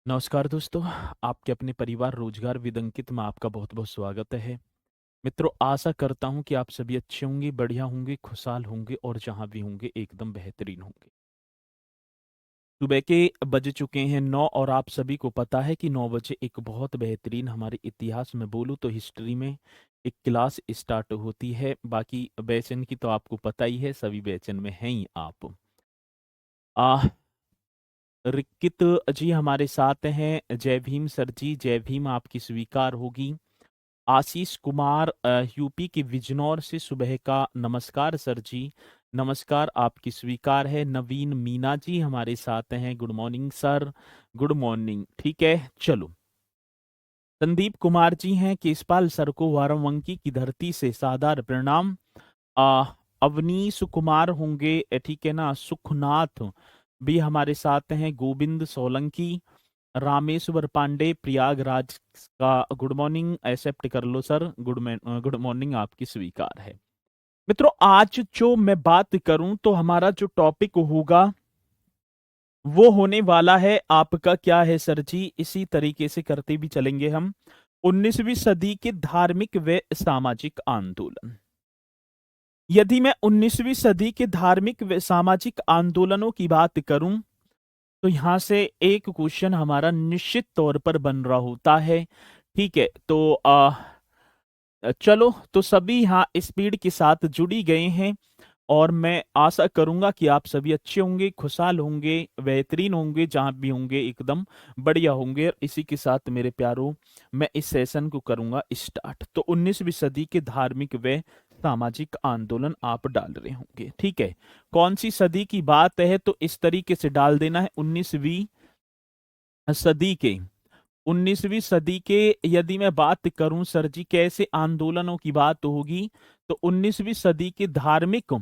नमस्कार दोस्तों, आपके अपने परिवार रोजगार विद अंकित में आपका बहुत बहुत स्वागत है। मित्रों, आशा करता हूँ कि आप सभी अच्छे होंगे, बढ़िया होंगे, खुशहाल होंगे और जहाँ भी होंगे एकदम बेहतरीन होंगे। सुबह के बज चुके हैं 9 और आप सभी को पता है कि 9 बजे एक बहुत बेहतरीन हमारे इतिहास में बोलूँ तो हिस्ट्री में एक क्लास स्टार्ट होती है। बाकी बैचन की तो आपको पता ही है, सभी बैचन में हैं ही आप। आ रिकित जी हमारे साथ हैं। जय भीम सर जी, जय भीम आपकी स्वीकार होगी। आशीष कुमार यूपी के बिजनौर से सुबह का नमस्कार सर जी, नमस्कार आपकी स्वीकार है। नवीन मीना जी हमारे साथ हैं, good morning sir, good morning. ठीक है, चलो। संदीप कुमार जी हैं, केशपाल सर को वाराणसी की धरती से सादर प्रणाम। आ, अवनीश कुमार होंगे, ठीक है ना। सुखनाथ भी हमारे साथ हैं। गोविंद सोलंकी, रामेश्वर पांडे प्रयागराज का गुड मॉर्निंग एक्सेप्ट कर लो सर, गुड मॉर्निंग आपकी स्वीकार है। मित्रों, आज जो मैं बात करूं तो हमारा जो टॉपिक होगा वो होने वाला है आपका क्या है सर जी, इसी तरीके से करते भी चलेंगे हम। 19वीं सदी के धार्मिक व सामाजिक आंदोलन। यदि मैं 19वीं सदी के धार्मिक व सामाजिक आंदोलनों की बात करूं तो यहां से एक क्वेश्चन हमारा निश्चित तौर पर बन रहा होता है। ठीक है, तो चलो, तो सभी यहाँ स्पीड के साथ जुड़ी गए हैं और मैं आशा करूंगा कि आप सभी अच्छे होंगे, खुशहाल होंगे, बेहतरीन होंगे, जहां भी होंगे एकदम बढ़िया होंगे। और इसी के साथ मेरे प्यारों, मैं इस सेशन को करूंगा स्टार्ट। तो 19वीं सदी के धार्मिक व सामाजिक आंदोलन आप डाल रहे होंगे, ठीक है। कौन सी सदी की बात है तो इस तरीके से डाल देना है, 19वीं सदी के। 19वीं सदी के यदि मैं बात करूं सर जी कैसे आंदोलनों की बात होगी तो 19वीं सदी के धार्मिक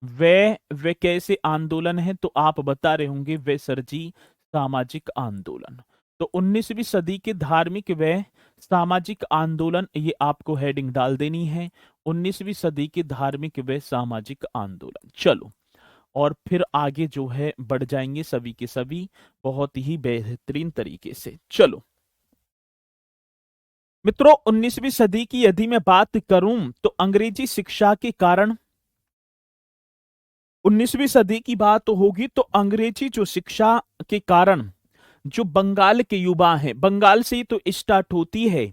वे कैसे आंदोलन है तो आप बता रहे होंगे वे सर जी सामाजिक आंदोलन। तो 19वीं सदी के धार्मिक व सामाजिक आंदोलन, ये आपको हेडिंग डाल देनी है, 19वीं सदी के धार्मिक व सामाजिक आंदोलन। चलो, और फिर आगे जो है बढ़ जाएंगे सभी के सभी बहुत ही बेहतरीन तरीके से। चलो मित्रों, 19वीं सदी की यदि मैं बात करूं तो अंग्रेजी शिक्षा के कारण 19वीं सदी की बात होगी तो अंग्रेजी जो शिक्षा के कारण जो बंगाल के युवा हैं, बंगाल से ही तो स्टार्ट होती है,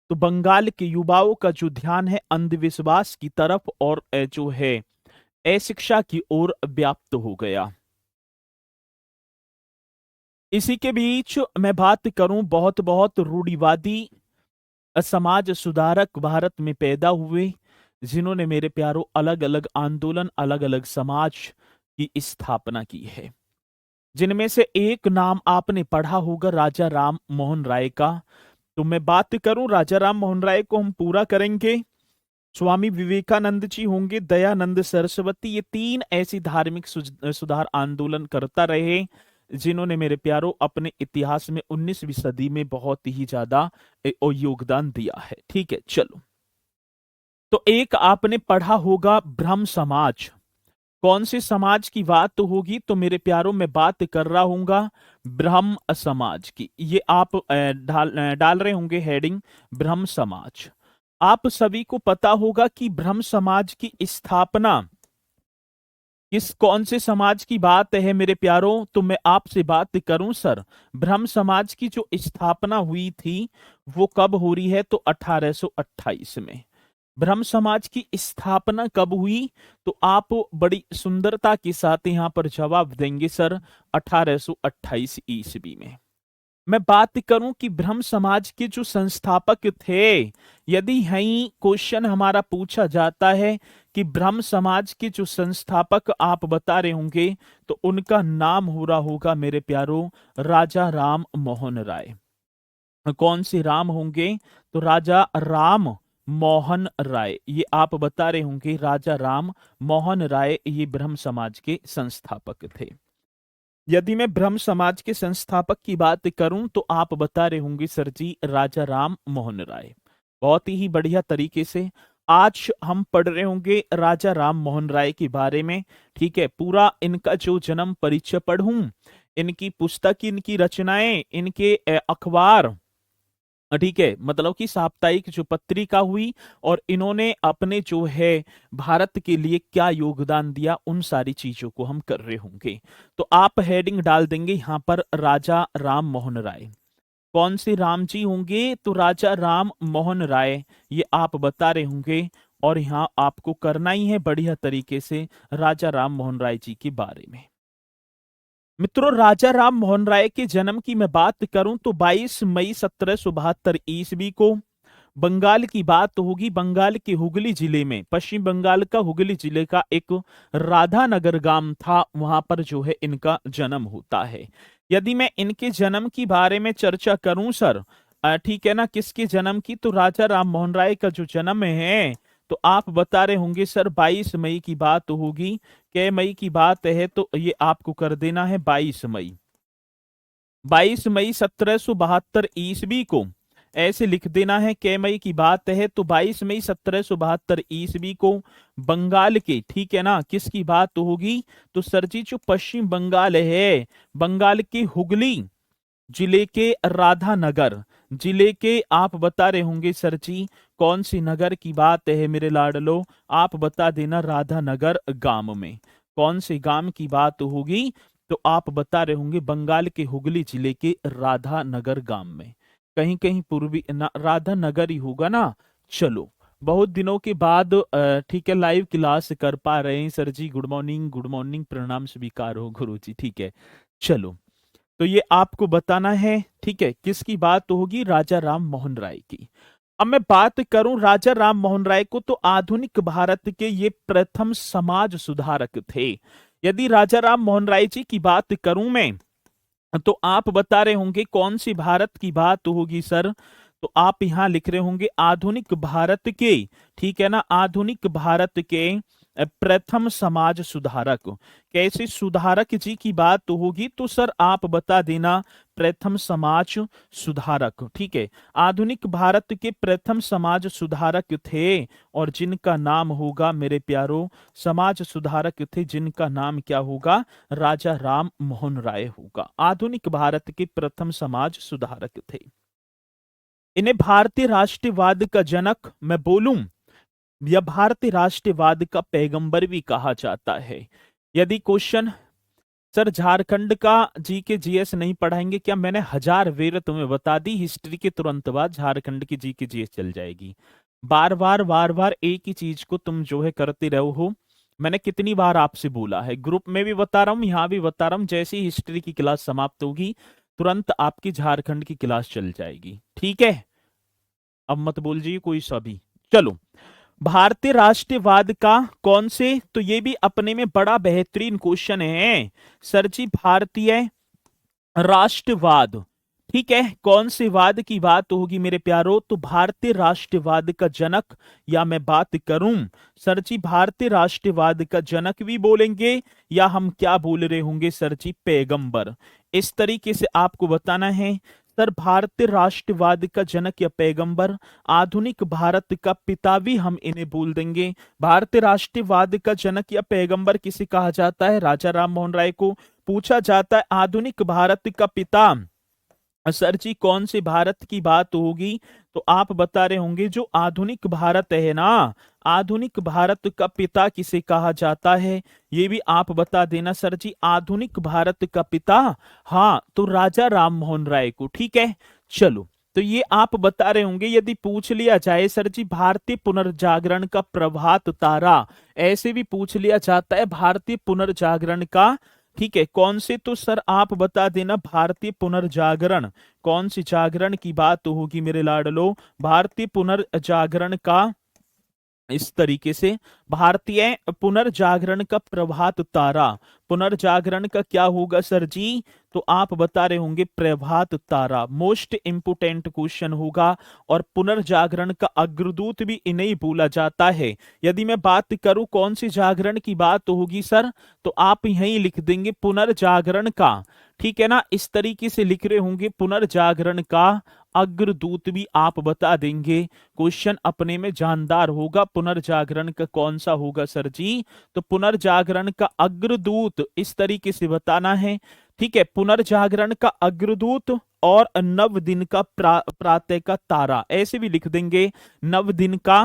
तो बंगाल के युवाओं का जो ध्यान है अंधविश्वास की तरफ और जो है अशिक्षा की ओर व्याप्त हो गया। इसी के बीच मैं बात करूं, बहुत बहुत रूढ़िवादी समाज सुधारक भारत में पैदा हुए, जिन्होंने मेरे प्यारों अलग अलग आंदोलन, अलग अलग समाज की स्थापना की है। जिनमें से एक नाम आपने पढ़ा होगा राजा राम मोहन राय का। तो मैं बात करूं राजा राम मोहन राय को हम पूरा करेंगे। स्वामी विवेकानंद जी होंगे, दयानंद सरस्वती, ये तीन ऐसी धार्मिक सुधार आंदोलन करता रहे जिन्होंने मेरे प्यारों अपने इतिहास में 19वीं सदी में बहुत ही ज्यादा योगदान दिया है। ठीक है, चलो। तो एक आपने पढ़ा होगा ब्रह्म समाज। कौन से समाज की बात तो होगी तो मेरे प्यारों में बात कर रहा हूंगा ब्रह्म समाज की। ये आप डाल रहे होंगे हेडिंग ब्रह्म समाज। आप सभी को पता होगा कि ब्रह्म समाज की स्थापना किस कौन से समाज की बात है मेरे प्यारों, तो मैं आपसे बात करूं सर, ब्रह्म समाज की जो स्थापना हुई थी वो कब हो रही है तो 1828 में। ब्रह्म समाज की स्थापना कब हुई तो आप बड़ी सुंदरता के साथ यहां पर जवाब देंगे सर 1828 ईस्वी में। मैं बात करूं कि ब्रह्म समाज के जो संस्थापक थे, यदि यही क्वेश्चन हमारा पूछा जाता है कि ब्रह्म समाज के जो संस्थापक आप बता रहे होंगे तो उनका नाम हो रहा होगा मेरे प्यारों राजा राम मोहन राय। कौन से राम होंगे तो राजा राम मोहन राय, ये आप बता रहे होंगे राजा राम मोहन राय, ये ब्रह्म समाज के संस्थापक थे। यदि मैं ब्रह्म समाज के संस्थापक की बात करूं तो आप बता रहे होंगे सर जी राजा राम मोहन राय। बहुत ही बढ़िया तरीके से आज हम पढ़ रहे होंगे राजा राम मोहन राय के बारे में। ठीक है, पूरा इनका जो जन्म परिचय पढ़ूं इनकी पुस्तक, इनकी रचनाएं, इनके अखबार, ठीक है, मतलब कि साप्ताहिक जो पत्रिका हुई, और इन्होंने अपने जो है भारत के लिए क्या योगदान दिया, उन सारी चीजों को हम कर रहे होंगे। तो आप हेडिंग डाल देंगे यहां पर राजा राम मोहन राय। कौन से राम जी होंगे? तो राजा राम मोहन राय, ये आप बता रहे होंगे। और यहाँ आपको करना ही है बढ़िया तरीके से राजा राम मोहन राय जी के बारे में। मित्रों, राजा राम मोहन राय के जन्म की मैं बात करूं तो 22 मई 1772 ईस्वी को बंगाल की बात होगी। बंगाल के हुगली जिले में, पश्चिम बंगाल का हुगली जिले का एक राधानगर गांव था, वहां पर जो है इनका जन्म होता है। यदि मैं इनके जन्म की बारे में चर्चा करूं सर, ठीक है ना, किसके जन्म की, तो राजा राम मोहन राय का जो जन्म है, तो आप बता रहे होंगे सर 22 मई की बात होगी। कै मई की बात है? तो ये आपको कर देना है 22 मई। 22 मई 1772 ईस्वी को, ऐसे लिख देना है। कै मई की बात है? तो 22 मई 1772 ईस्वी को बंगाल के, ठीक है ना, किसकी बात होगी? तो सर जी जो पश्चिम बंगाल है, बंगाल के हुगली जिले के राधानगर जिले के, आप बता रहे होंगे सर जी कौन सी नगर की बात है मेरे लाडलो, आप बता देना राधानगर गांव में। कौन से गांव की बात होगी? तो आप बता रहे होंगे बंगाल के हुगली जिले के राधानगर गांव में। कहीं कहीं पूर्वी राधानगर ही होगा ना। चलो, बहुत दिनों के बाद ठीक है लाइव क्लास कर पा रहे हैं सर जी। गुड मॉर्निंग, गुड मॉर्निंग, प्रणाम स्वीकार हो गुरु जी। ठीक है, चलो, तो ये आपको बताना है, ठीक है, किसकी बात होगी? राजा राम मोहन राय की। अब मैं बात करूं राजा राम मोहन राय को, तो आधुनिक भारत के ये प्रथम समाज सुधारक थे। यदि राजा राम मोहन राय जी की बात करूं मैं, तो आप बता रहे होंगे कौन सी भारत की बात होगी सर? तो आप यहां लिख रहे होंगे आधुनिक भारत के, ठीक है ना, आधुनिक भारत के प्रथम समाज सुधारक। कैसे सुधारक जी की बात तो होगी? तो सर आप बता देना प्रथम समाज सुधारक, ठीक है। आधुनिक भारत के प्रथम समाज सुधारक थे, और जिनका नाम होगा मेरे प्यारो, समाज सुधारक थे जिनका नाम क्या होगा? राजा राम मोहन राय होगा। आधुनिक भारत के प्रथम समाज सुधारक थे। इन्हें भारतीय राष्ट्रवाद का जनक मैं बोलूं, या भारतीय राष्ट्रवाद का पैगंबर भी कहा जाता है। यदि क्वेश्चन सर झारखंड का जी के जीएस नहीं पढ़ाएंगे क्या? मैंने 1000 वेर तुम्हें बता दी, हिस्ट्री के तुरंत बाद झारखंड की जी के जीएस चल जाएगी। बार बार एक ही चीज को तुम जो है करते रहो हो। मैंने कितनी बार आपसे बोला है, ग्रुप में भी बता रहा हूं, यहां भी बता रहा हूं, जैसे ही हिस्ट्री की क्लास समाप्त होगी तुरंत आपकी झारखंड की क्लास चल जाएगी, ठीक है। अब मत बोल जी कोई सा भी। चलो, भारतीय राष्ट्रवाद का कौन से, तो ये भी अपने में बड़ा बेहतरीन क्वेश्चन है सर जी। भारतीय राष्ट्रवाद, ठीक है, कौन से वाद की बात होगी मेरे प्यारो? तो भारतीय राष्ट्रवाद का जनक, या मैं बात करूं सर जी भारतीय राष्ट्रवाद का जनक भी बोलेंगे, या हम क्या बोल रहे होंगे सर जी? पैगंबर। इस तरीके से आपको बताना है सर, भारतीय राष्ट्रवाद का जनक या पैगंबर। आधुनिक भारत का पिता भी हम इन्हें बोल देंगे। भारतीय राष्ट्रवाद का जनक या पैगंबर किसे कहा जाता है? राजा राम मोहन राय को। पूछा जाता है आधुनिक भारत का पिता, सर जी कौन से भारत की बात होगी? तो आप बता रहे होंगे जो आधुनिक भारत है ना, आधुनिक भारत का पिता किसे कहा जाता है? ये भी आप बता देना सर जी। आधुनिक भारत का पिता, हाँ, तो राजा राम मोहन राय को, ठीक है। चलो, तो ये आप बता रहे होंगे। यदि पूछ लिया जाए सर जी भारतीय पुनर्जागरण का प्रभात तारा, ऐसे भी पूछ लिया जाता है भारतीय पुनर्जागरण का, ठीक है, कौन से? तो सर आप बता देना भारतीय पुनर्जागरण, कौन सी जागरण की बात होगी मेरे लाडलो? भारतीय पुनर्जागरण का, इस तरीके से भारतीय पुनर्जागरण का प्रभात तारा। पुनर्जागरण का क्या होगा सर जी? तो आप बता रहे होंगे Prabhat Tara. Most important question होगा, और पुनर्जागरण का अग्रदूत भी इन्हें बोला जाता है। यदि मैं बात करूं कौन सी जागरण की बात होगी सर, तो आप यहीं लिख देंगे पुनर्जागरण का, ठीक है ना। इस तरीके से लिख रहे होंगे पुनर्जागरण का अग्रदूत भी आप बता देंगे। क्वेश्चन अपने में जानदार होगा। पुनर्जागरण का कौन सा होगा सर जी? तो पुनर्जागरण का अग्रदूत, इस तरीके से बताना है, ठीक है, पुनर्जागरण का अग्रदूत और नव दिन का प्रातः का तारा, ऐसे भी लिख देंगे। नव दिन का,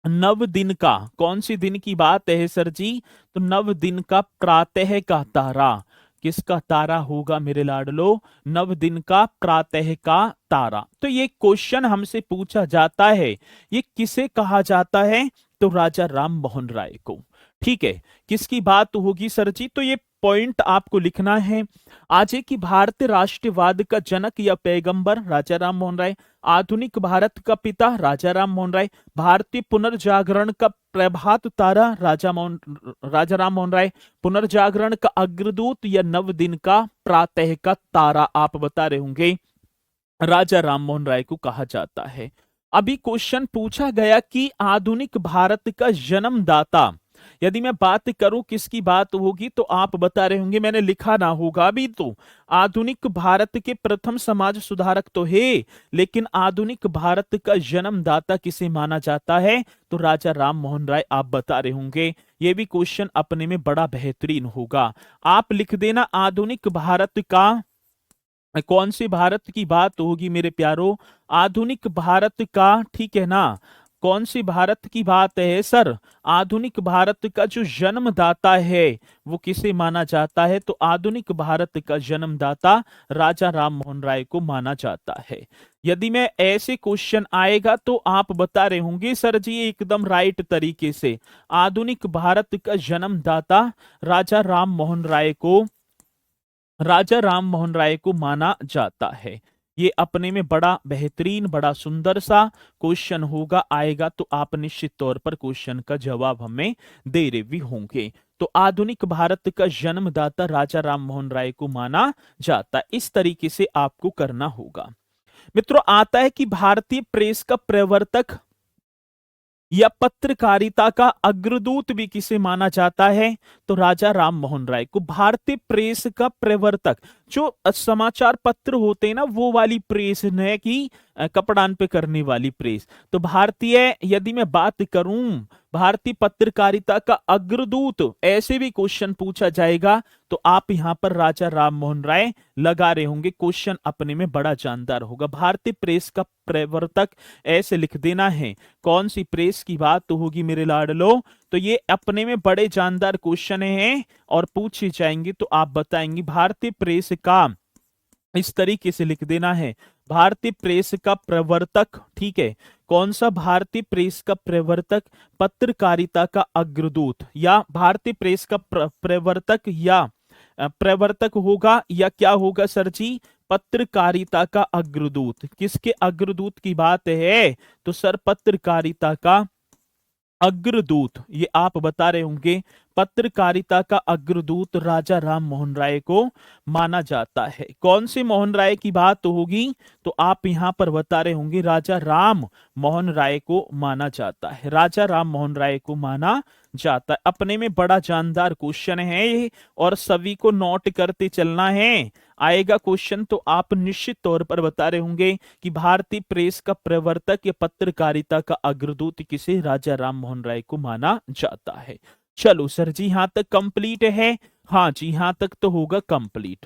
नव दिन का कौन सी दिन की बात है सर जी? तो नव दिन का प्रातः का तारा। किसका तारा होगा मेरे लाडलो? नव दिन का प्रातः का तारा। तो ये क्वेश्चन हमसे पूछा जाता है, ये किसे कहा जाता है? तो राजा राम मोहन राय को। ठीक है, किसकी बात होगी सर जी? तो ये पॉइंट आपको लिखना है। आज की भारतीय राष्ट्रवाद का जनक या पैगंबर राजा राम मोहन राय, आधुनिक भारत का पिता राजा राम मोहन राय, भारतीय पुनर्जागरण का प्रभात तारा राजा राम मोहन राय, पुनर्जागरण का अग्रदूत या नव दिन का प्रातः का तारा आप बता रहे होंगे, राजा राम मोहन राय को कहा जाता है। अभी क्वेश्चन पूछा गया कि आधुनिक भारत का जन्मदाता, यदि मैं बात करूं किसकी बात होगी, तो आप बता रहे होंगे, मैंने लिखा ना होगा अभी तो, आधुनिक भारत के प्रथम समाज सुधारक तो है, लेकिन आधुनिक भारत का जन्मदाता किसे माना जाता है? तो राजा राम मोहन राय आप बता रहे होंगे। ये भी क्वेश्चन अपने में बड़ा बेहतरीन होगा। आप लिख देना आधुनिक भारत का, कौन सी भारत की बात होगी मेरे प्यारो? आधुनिक भारत का, ठीक है ना? कौन सी भारत की बात है सर? आधुनिक भारत का जो जन्मदाता है वो किसे माना जाता है? तो आधुनिक भारत का जन्मदाता राजा राम मोहन राय को माना जाता है। यदि मैं ऐसे क्वेश्चन आएगा तो आप बता रहे होंगे सर जी एकदम राइट तरीके से, आधुनिक भारत का जन्मदाता राजा राम मोहन राय को, राजा राम मोहन राय को माना जाता है। ये अपने में बड़ा बेहतरीन, बड़ा सुंदर सा क्वेश्चन होगा, आएगा तो आप निश्चित तौर पर क्वेश्चन का जवाब हमें दे रहे भी होंगे। तो आधुनिक भारत का जन्मदाता राजा राम मोहन राय को माना जाता है। इस तरीके से आपको करना होगा। मित्रों, आता है कि भारतीय प्रेस का प्रवर्तक या पत्रकारिता का अग्रदूत भी किसे माना जाता है? तो राजा राम मोहन राय को। भारतीय प्रेस का प्रवर्तक, जो समाचार पत्र होते हैं ना, वो वाली प्रेस न कि कपड़ान पे करने वाली प्रेस। तो भारतीय, यदि मैं बात करूं भारतीय पत्रकारिता का अग्रदूत, ऐसे भी क्वेश्चन पूछा जाएगा तो आप यहां पर राजा राम मोहन राय लगा रहे होंगे। क्वेश्चन अपने में बड़ा जानदार होगा। भारतीय प्रेस का प्रवर्तक ऐसे लिख देना है। कौन सी प्रेस की बात तो होगी मेरे लाडलो? तो ये अपने में बड़े जानदार क्वेश्चन हैं और पूछे जाएंगे तो आप बताएंगे। भारतीय प्रेस का, इस तरीके से लिख देना है, भारतीय प्रेस का प्रवर्तक। ठीक है, कौन सा? भारतीय प्रेस का प्रवर्तक, पत्रकारिता का अग्रदूत, या भारतीय प्रेस का प्रवर्तक या प्रवर्तक होगा, या क्या होगा सर जी? पत्रकारिता का अग्रदूत। किसके अग्रदूत की बात है? तो सर पत्रकारिता का अग्रदूत, ये आप बता रहे होंगे। पत्रकारिता का अग्रदूत राजा राम मोहन राय को माना जाता है। कौन से मोहन राय की बात होगी? तो आप यहां पर बता रहे होंगे राजा राम मोहन राय को माना जाता है। राजा राम मोहन राय को माना जाता है। अपने में बड़ा जानदार क्वेश्चन है ये, और सभी को नोट करते चलना है। आएगा क्वेश्चन तो आप निश्चित तौर पर बता रहे होंगे कि भारतीय प्रेस का प्रवर्तक या पत्रकारिता का अग्रदूत किसे? राजा राम मोहन राय को माना जाता है। चलो सर जी, यहां तक कंप्लीट है? हाँ जी, यहां तक तो होगा कंप्लीट।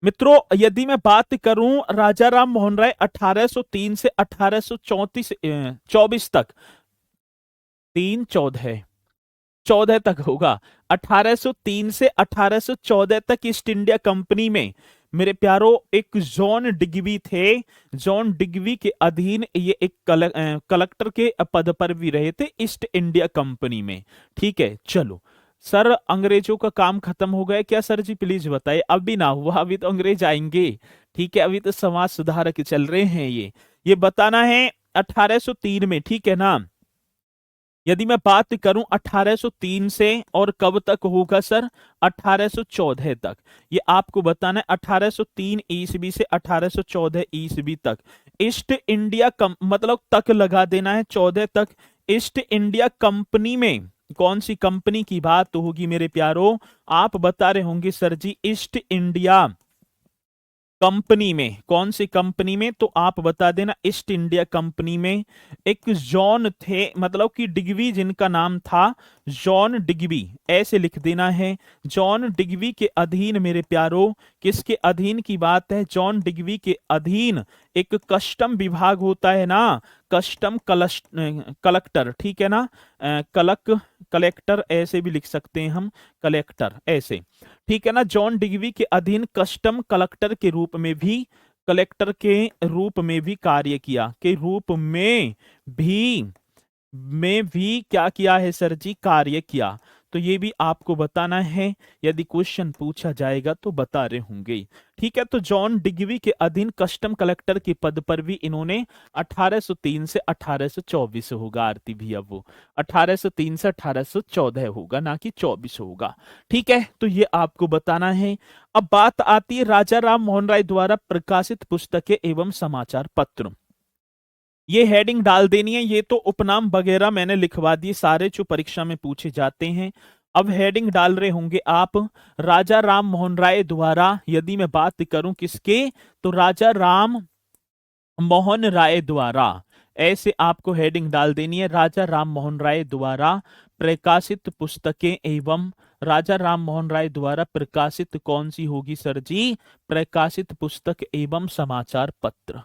मित्रों, यदि मैं बात करूं राजा राम मोहन राय 1803 से 1834 24 तक, 14 तक होगा, 1803 से 1814 तक ईस्ट इंडिया कंपनी में मेरे प्यारो एक जॉन डिगवी थे। जॉन डिगवी के अधीन ये एक कलेक्टर के पद पर भी रहे थे ईस्ट इंडिया कंपनी में। ठीक है, चलो सर, अंग्रेजों का काम खत्म हो गया क्या सर जी? प्लीज बताइए। अभी ना हुआ, अभी तो अंग्रेज आएंगे। ठीक है, अभी तो समाज सुधारक चल रहे हैं। ये बताना है 1803 में, ठीक है ना? यदि मैं बात करूं 1803 से, और कब तक होगा सर? 1814 तक। ये आपको बताना है 1803 ईस्वी से 1814 ईस्वी तक। ईस्ट इंडिया मतलब तक लगा देना है, 14 तक। ईस्ट इंडिया कंपनी में कौन सी कंपनी की बात होगी मेरे प्यारो? आप बता रहे होंगे सर जी ईस्ट इंडिया कंपनी में, कौन सी कंपनी में? तो आप बता देना ईस्ट इंडिया कंपनी में एक जॉन थे, मतलब कि डिगवी जिनका नाम था जॉन डिगवी, ऐसे लिख देना है। जॉन डिगवी के अधीन मेरे प्यारो, किसके अधीन की बात है? जॉन डिगवी के अधीन एक कस्टम विभाग होता है ना, कस्टम कलेक्टर, ठीक है ना, कलेक्टर ऐसे भी लिख सकते हैं हम, कलेक्टर ऐसे, ठीक है ना। जॉन डिगवी के अधीन कस्टम कलेक्टर के रूप में भी, कलेक्टर के रूप में भी कार्य किया, के रूप में भी क्या किया है सर जी? कार्य किया। तो ये भी आपको बताना है, यदि क्वेश्चन पूछा जाएगा तो बता रहे होंगे, ठीक है। तो जॉन डिगवी के अधीन कस्टम कलेक्टर के पद पर भी इन्होंने 1803 से 1824 होगा आरती भैया, वो 1803 से 1814 होगा, ना कि 24 होगा, ठीक है। तो ये आपको बताना है। अब बात आती है राजा राम मोहन राय द्वारा प्रकाशित पुस्तकें एवं समाचार पत्र। ये हेडिंग डाल देनी है, ये तो उपनाम वगैरह मैंने लिखवा दिए सारे जो परीक्षा में पूछे जाते हैं। अब हेडिंग डाल रहे होंगे आप, राजा राम मोहन राय द्वारा, यदि मैं बात करूं किसके, तो राजा राम मोहन राय द्वारा, ऐसे आपको हेडिंग डाल देनी है, राजा राम मोहन राय द्वारा प्रकाशित पुस्तकें एवं, राजा राम मोहन राय द्वारा प्रकाशित कौन सी होगी सर जी? प्रकाशित पुस्तक एवं समाचार पत्र।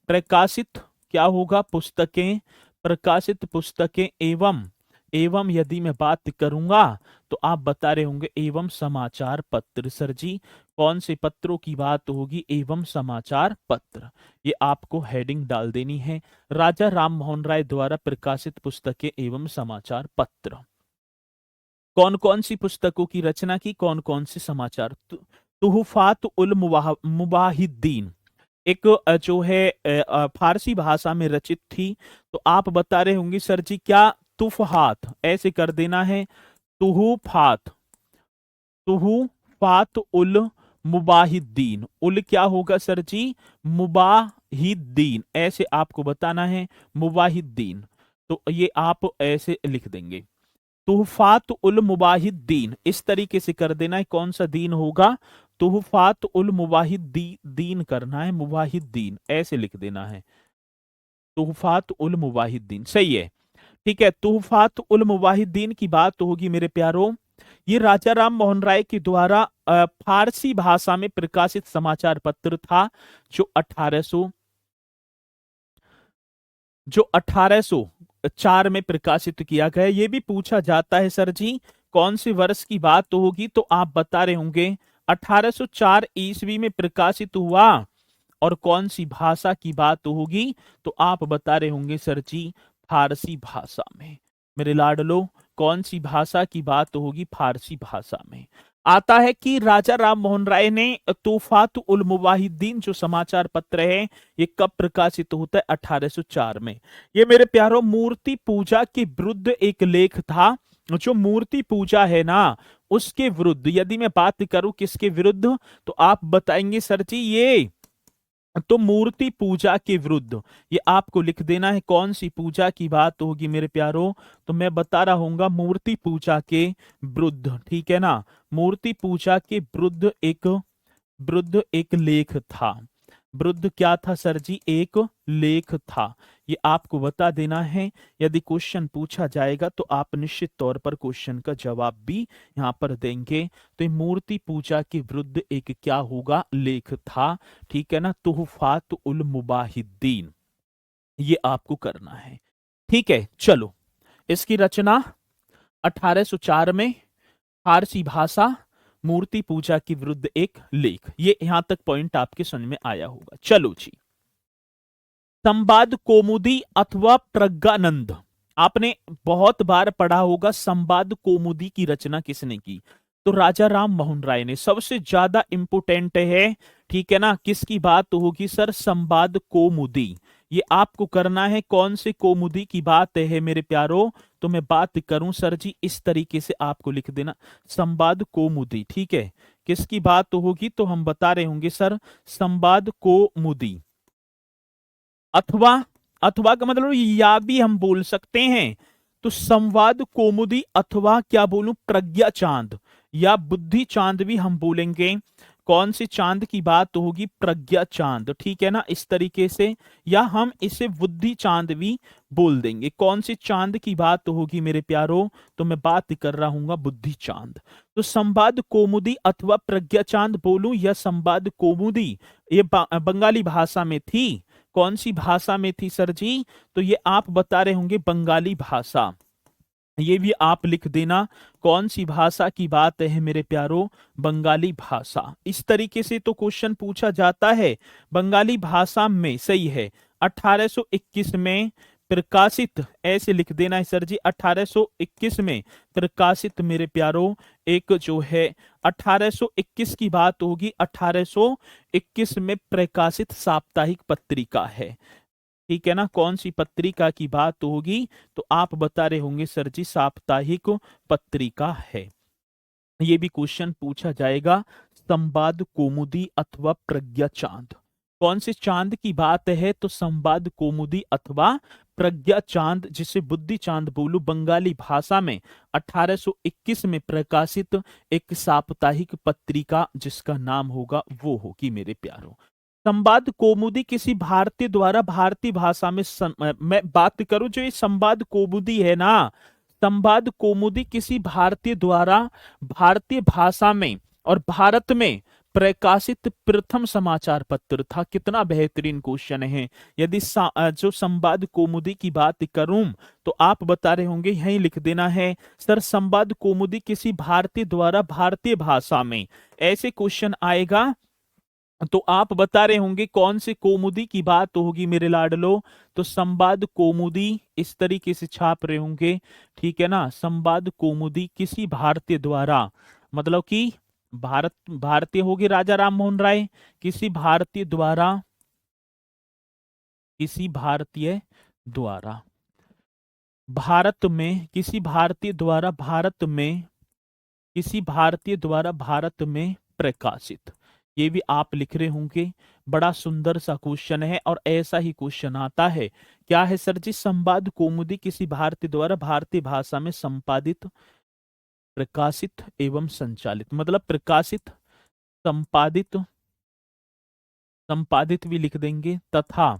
प्रकाशित क्या होगा? पुस्तकें, प्रकाशित पुस्तकें एवं, एवं यदि मैं बात करूंगा तो आप बता रहे होंगे एवं समाचार पत्र। सर जी कौन से पत्रों की बात होगी? एवं समाचार पत्र। ये आपको हेडिंग डाल देनी है, राजा राम मोहन राय द्वारा प्रकाशित पुस्तकें एवं समाचार पत्र। कौन कौन सी पुस्तकों की रचना की, कौन कौन से समाचार? तुहफात उल मुबाहिद्दीन एक जो है फारसी भाषा में रचित थी। तो आप बता रहे होंगे सर जी क्या? तुफहात, ऐसे कर देना है, तुहुफात, तुहुफात उल मुबाहिद्दीन। उल क्या होगा सर जी? मुबाहिद्दीन, ऐसे आपको बताना है, मुबाहिद्दीन। तो ये आप ऐसे लिख देंगे, तुहफात उल मुबाहिद्दीन, इस तरीके से कर देना है। कौन सा दीन होगा? तुहफात उल मुबाहिद्दीन करना है, मुबाहिद्दीन ऐसे लिख देना है, तुहफात उल मुबाहिद्दीन, सही है, ठीक है। तुहफात उल मुबाहिद्दीन की बात होगी मेरे प्यारों, ये राजा राम मोहन राय के द्वारा फारसी भाषा में प्रकाशित समाचार पत्र था, जो 1804 में प्रकाशित किया गया। ये भी पूछा जाता है सर जी कौन से वर्ष की बात होगी, तो आप बता रहे होंगे 1804 ईस्वी में प्रकाशित हुआ। और कौन सी भाषा की बात होगी, तो आप बता रहे होंगे सर जी फारसी भाषा में। मेरे लाडलो कौन सी भाषा की बात होगी? फारसी भाषा में। आता है कि राजा राम मोहन राय ने तूफात उल मुवाहिद्दीन जो समाचार पत्र है, ये कब प्रकाशित होता है? 1804 में। ये मेरे प्यारों मूर्ति पूजा के विरुद्ध एक लेख था। जो मूर्ति पूजा है ना, उसके विरुद्ध यदि मैं बात करूं किसके विरुद्ध, तो आप बताएंगे सर जी ये तो मूर्ति पूजा के विरुद्ध। ये आपको लिख देना है, कौन सी पूजा की बात होगी मेरे प्यारों, तो मैं बता रहा हूंगा मूर्ति पूजा के विरुद्ध, ठीक है ना। मूर्ति पूजा के विरुद्ध एक लेख था। विरुद्ध क्या था सर जी? एक लेख था। ये आपको बता देना है, यदि क्वेश्चन पूछा जाएगा तो आप निश्चित तौर पर क्वेश्चन का जवाब भी यहां पर देंगे। तो ये मूर्ति पूजा के विरुद्ध एक क्या होगा? लेख था, ठीक है ना, तुहफात उल मुबाहिद्दीन, ये आपको करना है, ठीक है। चलो, इसकी रचना 1804 में, फारसी भाषा, मूर्ति पूजा के विरुद्ध एक लेख। ये यहां तक पॉइंट आपके समझ में आया होगा। चलो जी, संवाद कौमुदी अथवा प्रज्ञानंद, आपने बहुत बार पढ़ा होगा संवाद कौमुदी की रचना किसने की, तो राजा राम मोहन राय ने। सबसे ज्यादा इंपोर्टेंट है, ठीक है ना, किसकी बात होगी सर? संवाद कौमुदी। ये आपको करना है, कौन से कौमुदी की बात है मेरे प्यारो, तो मैं बात करूं सर जी इस तरीके से आपको लिख देना, संवाद कौमुदी, ठीक है। किसकी बात होगी, तो हम बता रहे होंगे सर संवाद कौमुदी। अथवा, अथवा का मतलब या भी हम बोल सकते हैं, तो संवाद कौमुदी अथवा क्या बोलूं, प्रज्ञा चांद या बुद्धि चांद भी हम बोलेंगे। कौन सी चांद की बात होगी? प्रज्ञा चांद, ठीक है ना, इस तरीके से, या हम इसे बुद्धि चांद भी बोल देंगे। कौन सी चांद की बात होगी मेरे प्यारो? तो मैं बात कर रहा हूँ बुद्धि चांद। तो संवाद कौमुदी अथवा प्रज्ञा चांद बोलूं या संवाद कौमुदी, ये बंगाली भाषा में थी। कौन सी भाषा में थी सर जी? तो ये आप बता रहे होंगे बंगाली भाषा, ये भी आप लिख देना। कौन सी भाषा की बात है मेरे प्यारो? बंगाली भाषा। इस तरीके से तो क्वेश्चन पूछा जाता है। बंगाली भाषा में सही है। 1821 में प्रकाशित, ऐसे लिख देना है सर जी, 1821 में प्रकाशित मेरे प्यारो एक जो है 1821 की बात होगी, 1821 में प्रकाशित साप्ताहिक पत्रिका है, ठीक है ना। कौन सी पत्रिका की बात होगी? तो आप बता रहे होंगे सर जी साप्ताहिक पत्रिका है। ये भी क्वेश्चन पूछा जाएगा, संवाद कौमुदी अथवा प्रज्ञा चांद। कौन से चांद की बात है? तो संवाद कौमुदी अथवा प्रज्ञा चांद, जिसे बुद्धि चांद बोलू, बंगाली भाषा में 1821 में प्रकाशित एक साप्ताहिक पत्रिका जिसका नाम होगा वो होगी मेरे प्यारों। संवाद कौमुदी किसी भारतीय द्वारा, भारतीय भाषा में मैं बात करूं, जो ये संवाद कौमुदी है ना, संवाद कौमुदी किसी भारतीय द्वारा भारतीय भाषा में और भारत में प्रकाशित प्रथम समाचार पत्र था। कितना बेहतरीन क्वेश्चन है। यदि जो संवाद कौमुदी की बात करूं तो आप बता रहे होंगे, यहीं लिख देना है सर, संवाद कौमुदी किसी भारतीय द्वारा भारतीय भाषा में, ऐसे क्वेश्चन आएगा तो आप बता रहे होंगे कौन से कौमुदी की बात होगी मेरे लाडलो? तो संवाद कौमुदी, इस तरीके से छाप रहे होंगे, ठीक है ना। संवाद कौमुदी किसी भारतीय द्वारा, मतलब कि भारतीय होगी राजा राम मोहन राय, किसी भारतीय द्वारा, किसी भारतीय द्वारा भारत में, किसी भारतीय द्वारा भारत में, किसी भारतीय द्वारा भारत में प्रकाशित, ये भी आप लिख रहे होंगे। बड़ा सुंदर सा क्वेश्चन है और ऐसा ही क्वेश्चन आता है। क्या है सर जी? संवाद कौमुदी किसी भारतीय द्वारा भारतीय भाषा में संपादित, प्रकाशित एवं संचालित, मतलब प्रकाशित, संपादित, संपादित भी लिख देंगे, तथा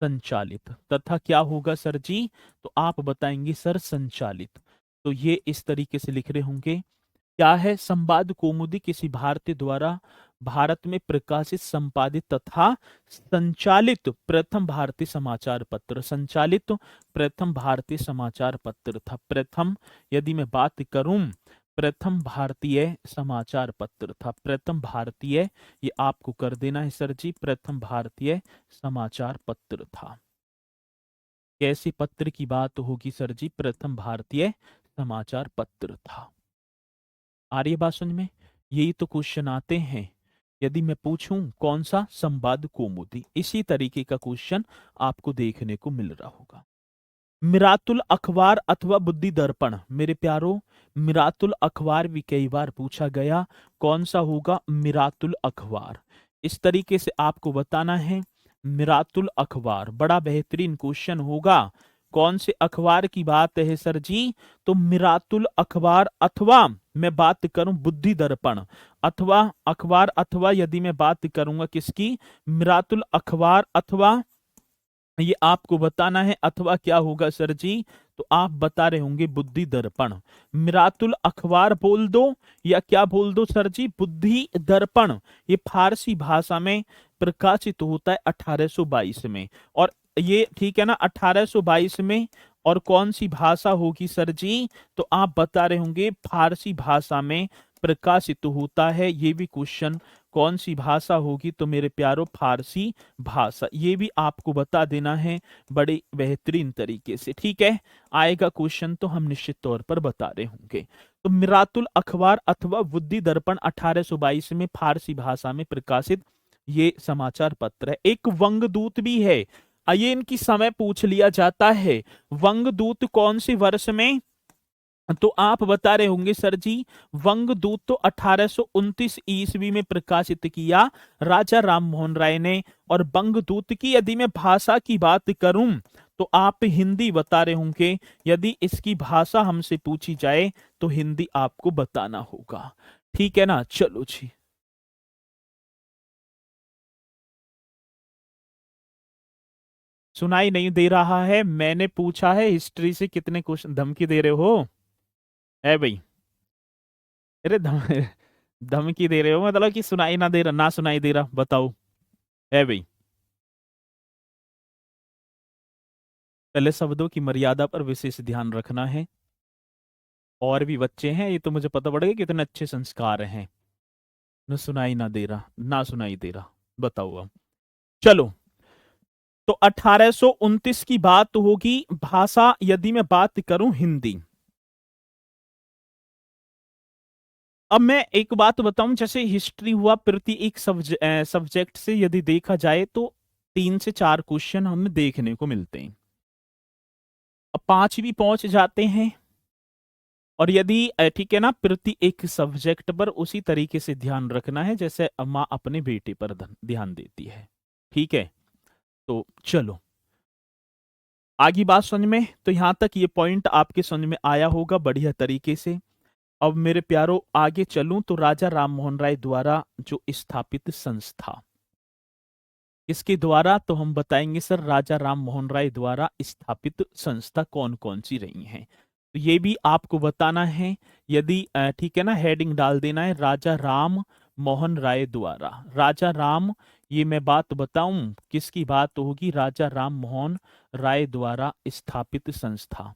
संचालित। तथा क्या होगा सर जी? तो आप बताएंगे सर संचालित। तो ये इस तरीके से लिख रहे होंगे। क्या है? संवाद कौमुदी किसी भारतीय द्वारा भारत में प्रकाशित, संपादित तथा संचालित प्रथम भारतीय समाचार पत्र। संचालित प्रथम भारतीय समाचार पत्र था। प्रथम, यदि मैं बात करूं, प्रथम भारतीय समाचार पत्र था। प्रथम भारतीय, ये आपको कर देना है सर जी, प्रथम भारतीय समाचार पत्र था। कैसी पत्र की बात होगी सर जी? प्रथम भारतीय समाचार पत्र था। आ रही है बात समझ में? यही तो क्वेश्चन आते हैं। यदि मैं पूछूं कौन सा? संवाद कौमुदी। इसी तरीके का क्वेश्चन आपको देखने को मिल रहा होगा। मिरातुल अखबार अथवा बुद्धि दर्पण मेरे प्यारो, मिरातुल अखबार भी कई बार पूछा गया। कौन सा होगा? मिरातुल अखबार। इस तरीके से आपको बताना है। मिरातुल अखबार बड़ा बेहतरीन क्वेश्चन होगा। कौन से अखबार की बात है सर जी? तो मिरातुल अखबार, अथवा मैं बात करूं बुद्धि दर्पण, अथवा अखबार, अथवा यदि मैं बात करूंगा किसकी? मिरातुल अखबार, अथवा ये आपको बताना है, अथवा क्या होगा सर जी? तो आप बता रहे होंगे बुद्धि दर्पण। मिरातुल अखबार बोल दो या क्या बोल दो सर जी? बुद्धि दर्पण। ये फारसी भाषा में प्रकाशित होता है 1822 में, और ये ठीक है ना 1822 में। और कौन सी भाषा होगी सर जी? तो आप बता रहे होंगे फारसी भाषा में प्रकाशित होता है। ये भी क्वेश्चन, कौन सी भाषा होगी? तो मेरे प्यारो फारसी भाषा। ये भी आपको बता देना है बड़े बेहतरीन तरीके से, ठीक है। आएगा क्वेश्चन तो हम निश्चित तौर पर बता रहे होंगे। तो मिरातुल अखबार अथवा बुद्धि दर्पण 1822 में फारसी भाषा में प्रकाशित ये समाचार पत्र है। एक वंगदूत भी है, आइए इनकी समय पूछ लिया जाता है। वंगदूत कौन से वर्ष में? तो आप बता रहे होंगे सर जी, वंगदूत तो 1829 ईस्वी में प्रकाशित किया राजा राम मोहन राय ने। और वंगदूत की यदि मैं भाषा की बात करूं तो आप हिंदी बता रहे होंगे। यदि इसकी भाषा हमसे पूछी जाए तो हिंदी आपको बताना होगा, ठीक है ना। चलो जी, सुनाई नहीं दे रहा है? मैंने पूछा है हिस्ट्री से कितने क्वेश्चन, धमकी दे रहे हो? है भाई? अरे धमकी दे रहे हो मतलब कि सुनाई ना दे रहा, ना सुनाई दे रहा, बताओ। है भाई? पहले शब्दों की मर्यादा पर विशेष ध्यान रखना है। और भी बच्चे हैं, ये तो मुझे पता पड़ गया कितने अच्छे संस्कार हैं। न सुनाई ना दे रहा, ना सुनाई दे रहा, बताओ अब। चलो, तो 1829 की बात होगी। भाषा यदि मैं बात करूं हिंदी। अब मैं एक बात बताऊं, जैसे हिस्ट्री हुआ, प्रति एक सब्जेक्ट से यदि देखा जाए तो 3 से 4 क्वेश्चन हमें देखने को मिलते हैं। अब 5 भी पहुंच जाते हैं। और यदि ठीक है ना, प्रति एक सब्जेक्ट पर उसी तरीके से ध्यान रखना है जैसे माँ अपने बेटे पर ध्यान देती है। ठीक है, तो चलो आगे बात समझ में। तो यहां तक ये पॉइंट आपके समझ में आया होगा बढ़िया तरीके से। अब मेरे प्यारो आगे चलूं तो राजा राम मोहन राय द्वारा जो स्थापित संस्था, इसके द्वारा तो हम बताएंगे सर राजा राम मोहन राय द्वारा स्थापित संस्था कौन कौन सी रही हैं, तो ये भी आपको बताना है। यदि ठीक है ना, हेडिंग डाल देना है राजा राम मोहन राय द्वारा। राजा राम, ये मैं बात बताऊं किसकी बात होगी? राजा राम मोहन राय द्वारा स्थापित संस्था।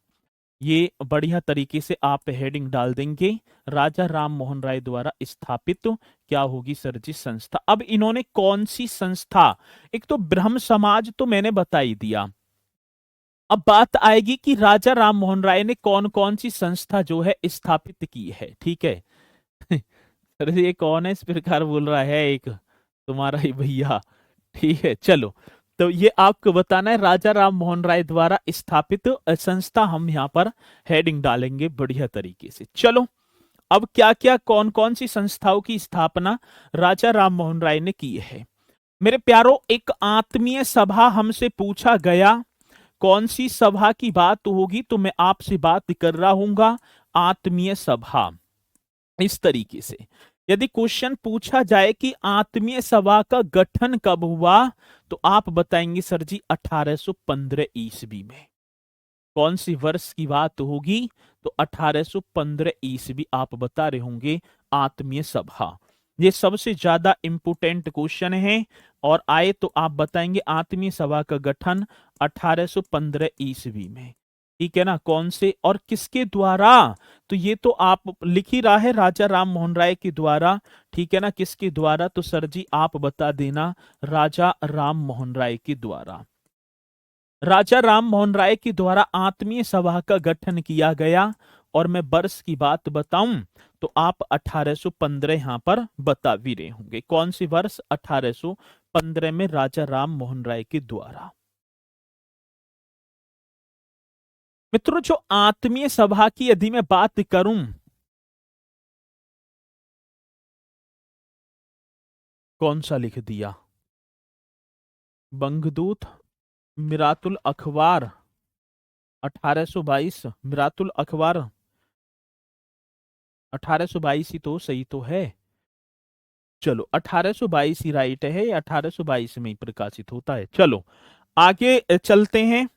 ये बढ़िया तरीके से आप हेडिंग डाल देंगे, राजा राम मोहन राय द्वारा स्थापित क्या होगी सर जी? संस्था। अब इन्होंने कौन सी संस्था? एक तो ब्रह्म समाज तो मैंने बता ही दिया। अब बात आएगी कि राजा राम मोहन राय ने कौन कौन सी संस्था जो है स्थापित की है। ठीक है सर जी, ये कौन है इस प्रकार बोल रहा है? एक तुम्हारा ही भैया। ठीक है, चलो। तो ये आपको बताना है राजा राम मोहन राय द्वारा स्थापित संस्था, हम यहाँ पर हेडिंग डालेंगे बढ़िया तरीके से। चलो, अब क्या क्या कौन कौन सी संस्थाओं की स्थापना राजा राम मोहन राय ने की है? मेरे प्यारो, एक आत्मीय सभा हमसे पूछा गया, कौन सी सभा की बात होगी? तो मैं आपसे बात कर रहा हूंगा आत्मीय सभा। इस तरीके से यदि क्वेश्चन पूछा जाए कि आत्मीय सभा का गठन कब हुआ, तो आप बताएंगे सर जी 1815 ईस्वी में। कौन सी वर्ष की बात होगी? तो 1815 ईस्वी आप बता रहे होंगे आत्मीय सभा। ये सबसे ज्यादा इंपोर्टेंट क्वेश्चन है। और आए तो आप बताएंगे आत्मीय सभा का गठन 1815 ईस्वी में। ठीक है ना, कौन से और किसके द्वारा? तो ये तो आप लिख ही रहा है राजा राम मोहन राय के द्वारा। ठीक है ना, किसके द्वारा? तो सर जी आप बता देना राजा राम मोहन राय के द्वारा। राजा राम मोहन राय के द्वारा आत्मीय सभा का गठन किया गया। और मैं वर्ष की बात बताऊं तो आप 1815 यहां पर बता भी रहे होंगे। कौन सी वर्ष? 1815 में राजा राम मोहन राय के द्वारा। मित्रों, जो आत्मीय सभा की यदि मैं बात करूं, कौन सा लिख दिया? बंगदूत मिरातुल अखबार 1822। मिरातुल अखबार 1822 ही तो सही तो है। चलो, 1822 ही राइट है, 1822 में ही प्रकाशित होता है। चलो आगे चलते हैं।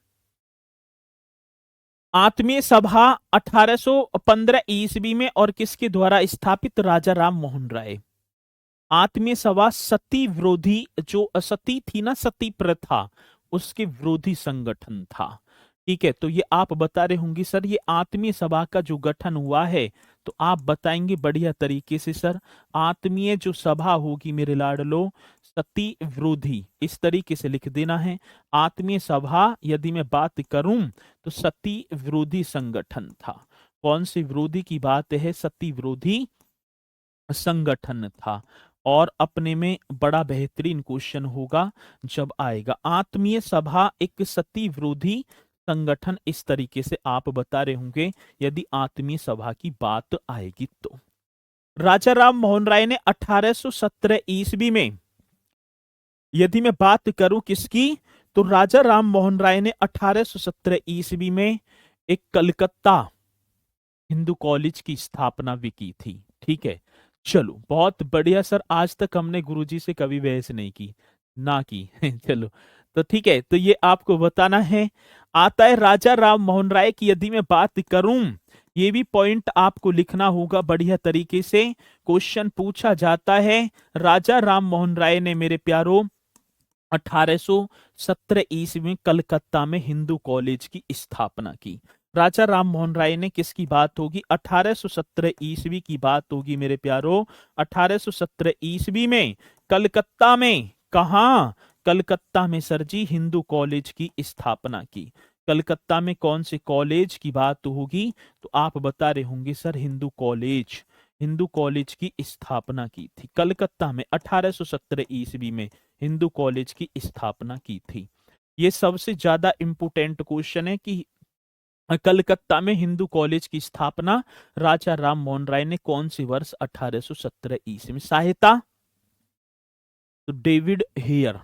आत्मीय सभा 1815 ईस्वी में और किसके द्वारा स्थापित? राजा राम मोहन राय। आत्मीय सभा सती विरोधी, जो सती थी ना, सती प्रथा, उसके विरोधी संगठन था। ठीक है, तो ये आप बता रहे होंगे सर ये आत्मीय सभा का जो गठन हुआ है, तो आप बताएंगे बढ़िया तरीके से सर आत्मीय जो सभा होगी मेरे लाडलो, सती विरोधी, इस तरीके से लिख देना है। आत्मीय सभा यदि मैं बात करूं तो सती विरोधी संगठन था। कौन सी विरोधी की बात है? सती विरोधी संगठन था। और अपने में बड़ा बेहतरीन क्वेश्चन होगा जब आएगा आत्मीय सभा एक सती विरोधी संगठन, इस तरीके से आप बता रहे होंगे यदि आत्मीय सभा की बात आएगी तो। राजा राम मोहन राय ने 1817 ईस्वी में, यदि मैं बात करूं किसकी, तो राजा राम मोहन राय ने 1817 ईस्वी में एक कलकत्ता हिंदू कॉलेज की स्थापना भी की थी। ठीक है, चलो बहुत बढ़िया सर, आज तक हमने गुरुजी से कभी बहस नहीं की, ना की चलो, तो ठीक है, तो ये आपको बताना है। आता है राजा राम मोहन राय की यदि मैं बात करूं, ये भी पॉइंट आपको लिखना होगा बढ़िया तरीके से। क्वेश्चन पूछा जाता है, राजा राम मोहन राय ने मेरे प्यारो 1817 ईस्वी में कलकत्ता में हिंदू कॉलेज की स्थापना की। राजा राम मोहन राय ने किसकी बात होगी? 1817 ईस्वी की बात होगी मेरे प्यारो। 1817 ईस्वी में कलकत्ता में, कहा? कलकत्ता में सर जी हिंदू कॉलेज की स्थापना की। कलकत्ता में कौन से कॉलेज की बात होगी? तो आप बता रहे होंगे sir Hindu college. Hindu college की स्थापना की थी कलकत्ता में 1817 ईस्वी में, हिंदू कॉलेज की स्थापना की थी। ये सबसे ज्यादा इंपोर्टेंट क्वेश्चन है कि कलकत्ता में हिंदू कॉलेज की स्थापना राजा राम मोहन राय ने कौन सी वर्ष? 1817 ईस्वी में। सहायता? तो डेविड हेयर।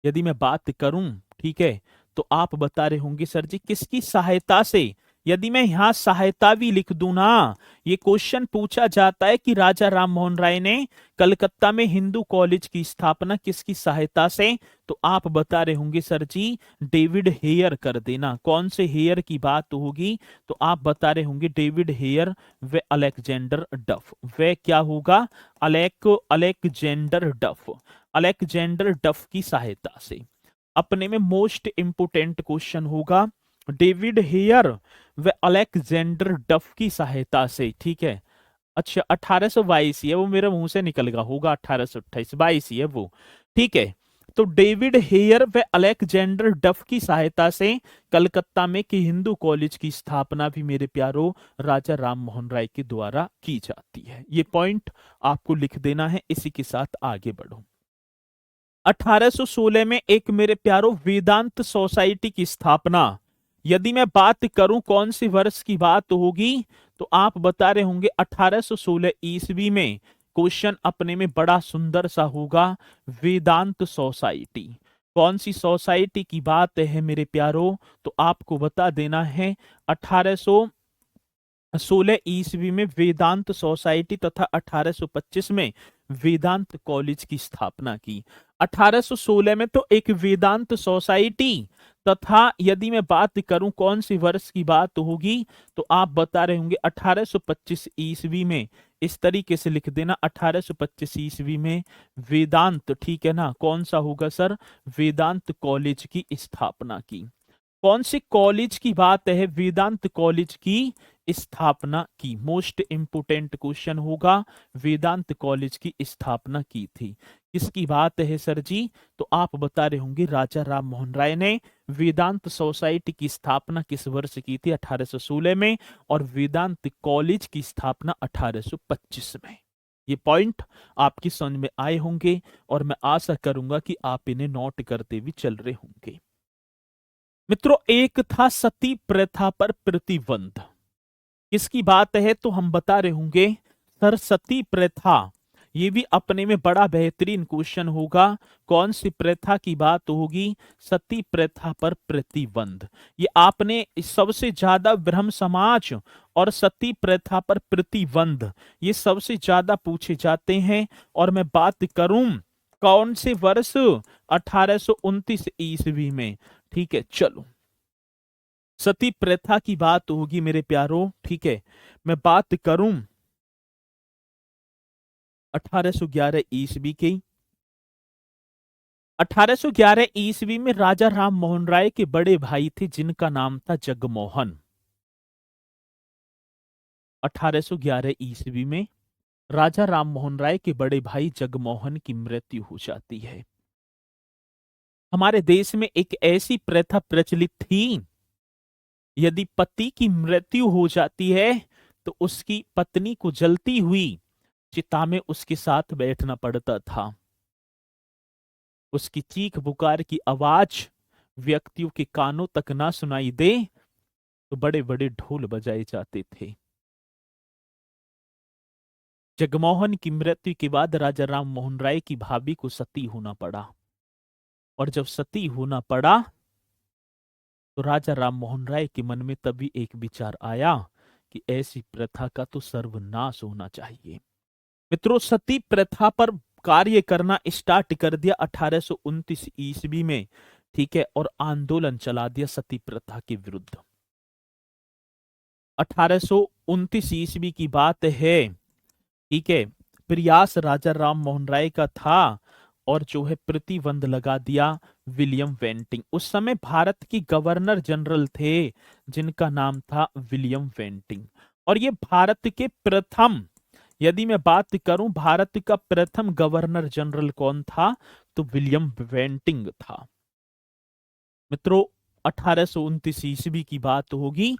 यदि मैं बात करूं, ठीक है, तो आप बता रहे होंगे सर जी किसकी सहायता से? यदि मैं यहां सहायता भी लिख दूं ना, ये क्वेश्चन पूछा जाता है कि राजा राम मोहन राय ने कलकत्ता में हिंदू कॉलेज की स्थापना किसकी सहायता से? तो आप बता रहे होंगे सर जी डेविड हेयर कर देना। कौन से हेयर की बात होगी? तो आप बता रहे होंगे डेविड हेयर व अलेक्जेंडर डफ। वे क्या होगा? अलेक्जेंडर डफ। अलेक्जेंडर डफ की सहायता से। अपने में मोस्ट इंपोर्टेंट क्वेश्चन होगा, डेविड हेयर व अलेक्जेंडर डफ की सहायता से, ठीक है। अच्छा 1822 ही है वो, मेरे मुंह से निकल गया होगा 1828, 22 ही है वो, ठीक है। तो डेविड हेयर व अलेक्जेंडर डफ की सहायता से कलकत्ता में कि हिंदू कॉलेज की स्थापना भी मेरे प्यारो राजा राम मोहन राय के द्वारा की जाती है। ये पॉइंट आपको लिख देना है। इसी के साथ आगे बढ़ो। 1816 में एक मेरे प्यारो वेदांत सोसाइटी की स्थापना। यदि मैं बात करूं कौन सी वर्ष की बात होगी, तो आप बता रहे होंगे 1816 ईस्वी में। क्वेश्चन अपने में बड़ा सुंदर सा होगा, वेदांत सोसाइटी। कौन सी सोसाइटी की बात है मेरे प्यारो? तो आपको बता देना है 1816 ईस्वी में वेदांत सोसाइटी तथा 1825 में वेदांत कॉलेज की स्थापना की। 1816 में तो एक वेदांत सोसाइटी, तथा यदि मैं बात करूं कौन सी वर्ष की बात होगी, तो आप बता रहे होंगे 1825 ईस्वी में। इस तरीके से लिख देना 1825 ईस्वी में वेदांत, ठीक है ना, कौन सा होगा सर? वेदांत कॉलेज की स्थापना की। कौन से कॉलेज की बात है? वेदांत कॉलेज की स्थापना की। मोस्ट इंपोर्टेंट क्वेश्चन होगा, वेदांत कॉलेज की स्थापना की थी। किसकी बात है सर जी? तो आप बता रहे होंगे राजा राम मोहन राय ने वेदांत सोसाइटी की स्थापना किस वर्ष की थी? 1816 में। और वेदांत कॉलेज की स्थापना 1825 में। ये पॉइंट आपकी समझ में आए होंगे और मैं आशा करूंगा कि आप इन्हें नोट करते भी चल रहे होंगे। मित्रों, एक था सती प्रथा पर प्रतिबंध। किसकी बात है? तो हम बता रहे होंगे सर सती प्रथा। ये भी अपने में बड़ा बेहतरीन क्वेश्चन होगा। कौन सी प्रथा की बात होगी? सती प्रथा पर प्रतिबंध। ये आपने सबसे ज्यादा ब्रह्म समाज और सती प्रथा पर प्रतिबंध, ये सबसे ज्यादा पूछे जाते हैं। और मैं बात करूं कौन से वर्ष? 1829 ईस्वी में, ठीक है। चलो, सती प्रथा की बात होगी मेरे प्यारो, ठीक है। मैं बात करूं 1811 ईस्वी की। 1811 ईस्वी में राजा राम मोहन राय के बड़े भाई थे जिनका नाम था जगमोहन। 1811 ईस्वी में राजा राम मोहन राय के बड़े भाई जगमोहन की मृत्यु हो जाती है। हमारे देश में एक ऐसी प्रथा प्रचलित थी, यदि पति की मृत्यु हो जाती है तो उसकी पत्नी को जलती हुई चिता में उसके साथ बैठना पड़ता था। उसकी चीख पुकार की आवाज व्यक्तियों के कानों तक ना सुनाई दे तो बड़े बड़े ढोल बजाए जाते थे। जगमोहन की मृत्यु के बाद राजा राम मोहन राय की भाभी को सती होना पड़ा। और जब सती होना पड़ा तो राजा राम मोहन राय के मन में तभी एक विचार आया कि ऐसी प्रथा का तो सर्वनाश होना चाहिए। मित्रों, सती प्रथा पर कार्य करना स्टार्ट कर दिया 1829 ईस्वी में ठीक है, और आंदोलन चला दिया सती प्रथा के विरुद्ध। 1829 ईस्वी की बात है, ठीक है। प्रयास राजा राम मोहन राय का था, और जो है प्रतिबंध लगा दिया विलियम वेंटिंग। उस समय भारत की गवर्नर जनरल थे जिनका नाम था विलियम वेंटिंग। और ये भारत के प्रथम, यदि मैं बात करूं भारत का प्रथम गवर्नर जनरल कौन था, तो विलियम वेंटिंग था। मित्रों, 1829 ईस्वी की बात होगी,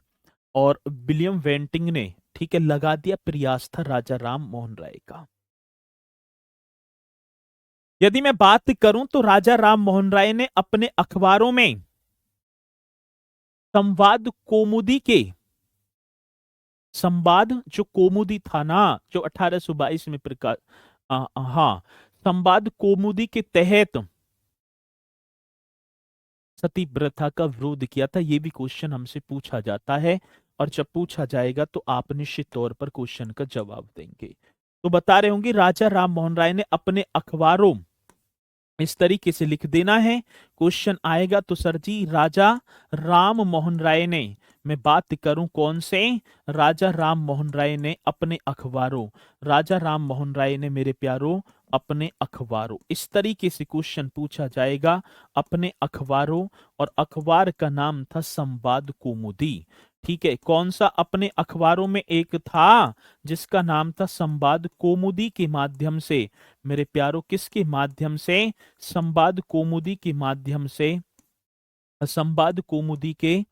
और विलियम वेंटिंग ने, ठीक है, लगा दिया प्रयास था राजा राम मोहन राय का। यदि मैं बात करूं तो राजा राम मोहन राय ने अपने अखबारों में संवाद कौमुदी के, संवाद जो कौमुदी था ना, जो 1822 में प्रकाश, हाँ, संवाद कौमुदी के तहत सती प्रथा का विरोध किया था। ये भी क्वेश्चन हमसे पूछा जाता है, और जब पूछा जाएगा तो आप निश्चित तौर पर क्वेश्चन का जवाब देंगे। तो बता रहे होंगे राजा राम मोहन राय ने अपने अखबारों, इस तरीके से लिख देना है। क्वेश्चन आएगा तो सर जी राजा राम मोहन राय ने, मैं बात करूं कौन से, राजा राम मोहन राय ने अपने अखबारों, राजा राम मोहन राय ने मेरे प्यारों अपने अखबारों, इस तरीके से क्वेश्चन पूछा जाएगा, अपने अखबारों। और अखबार का नाम था संवाद कौमुदी। ठीक है, कौन सा अपने अखबारों में एक था जिसका नाम था संवाद कौमुदी के माध्यम से, मेरे प्यारों किसके माध्यम से, संवाद कौमुदी के माध्यम से, संवाद कौमुदी के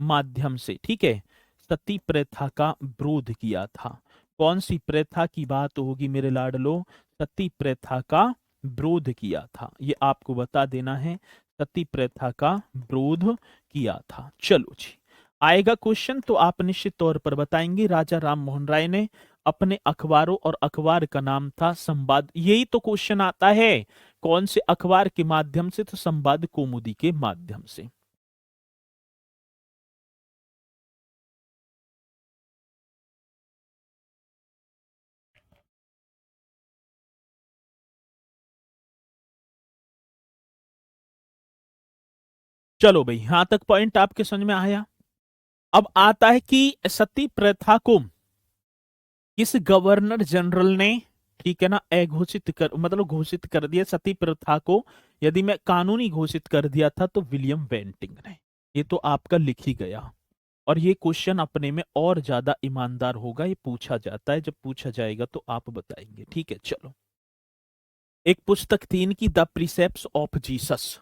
माध्यम से, ठीक है, सती प्रथा का विरोध किया था। कौन सी प्रथा की बात होगी मेरे लाडलो, सती प्रथा का विरोध किया था, ये आपको बता देना है, सती प्रथा का विरोध किया था। चलो जी, आएगा क्वेश्चन तो आप निश्चित तौर पर बताएंगे राजा राम मोहन राय ने अपने अखबारों, और अखबार का नाम था संवाद, यही तो क्वेश्चन आता है, कौन से अखबार के माध्यम से, तो संवाद कौमुदी के माध्यम से। चलो भाई, यहां तक पॉइंट आपके समझ में आया। अब आता है कि सती प्रथा को किस गवर्नर जनरल ने, ठीक है ना, अघोषित कर, मतलब घोषित कर दिया सती प्रथा को, यदि मैं कानूनी घोषित कर दिया था, तो विलियम बेंटिंग ने। ये तो आपका लिख ही गया। और ये क्वेश्चन अपने में और ज्यादा ईमानदार होगा, ये पूछा जाता है, जब पूछा जाएगा तो आप बताएंगे। ठीक है, चलो। एक पुस्तक थी इनकी, द प्रिसेप्ट्स ऑफ जीसस।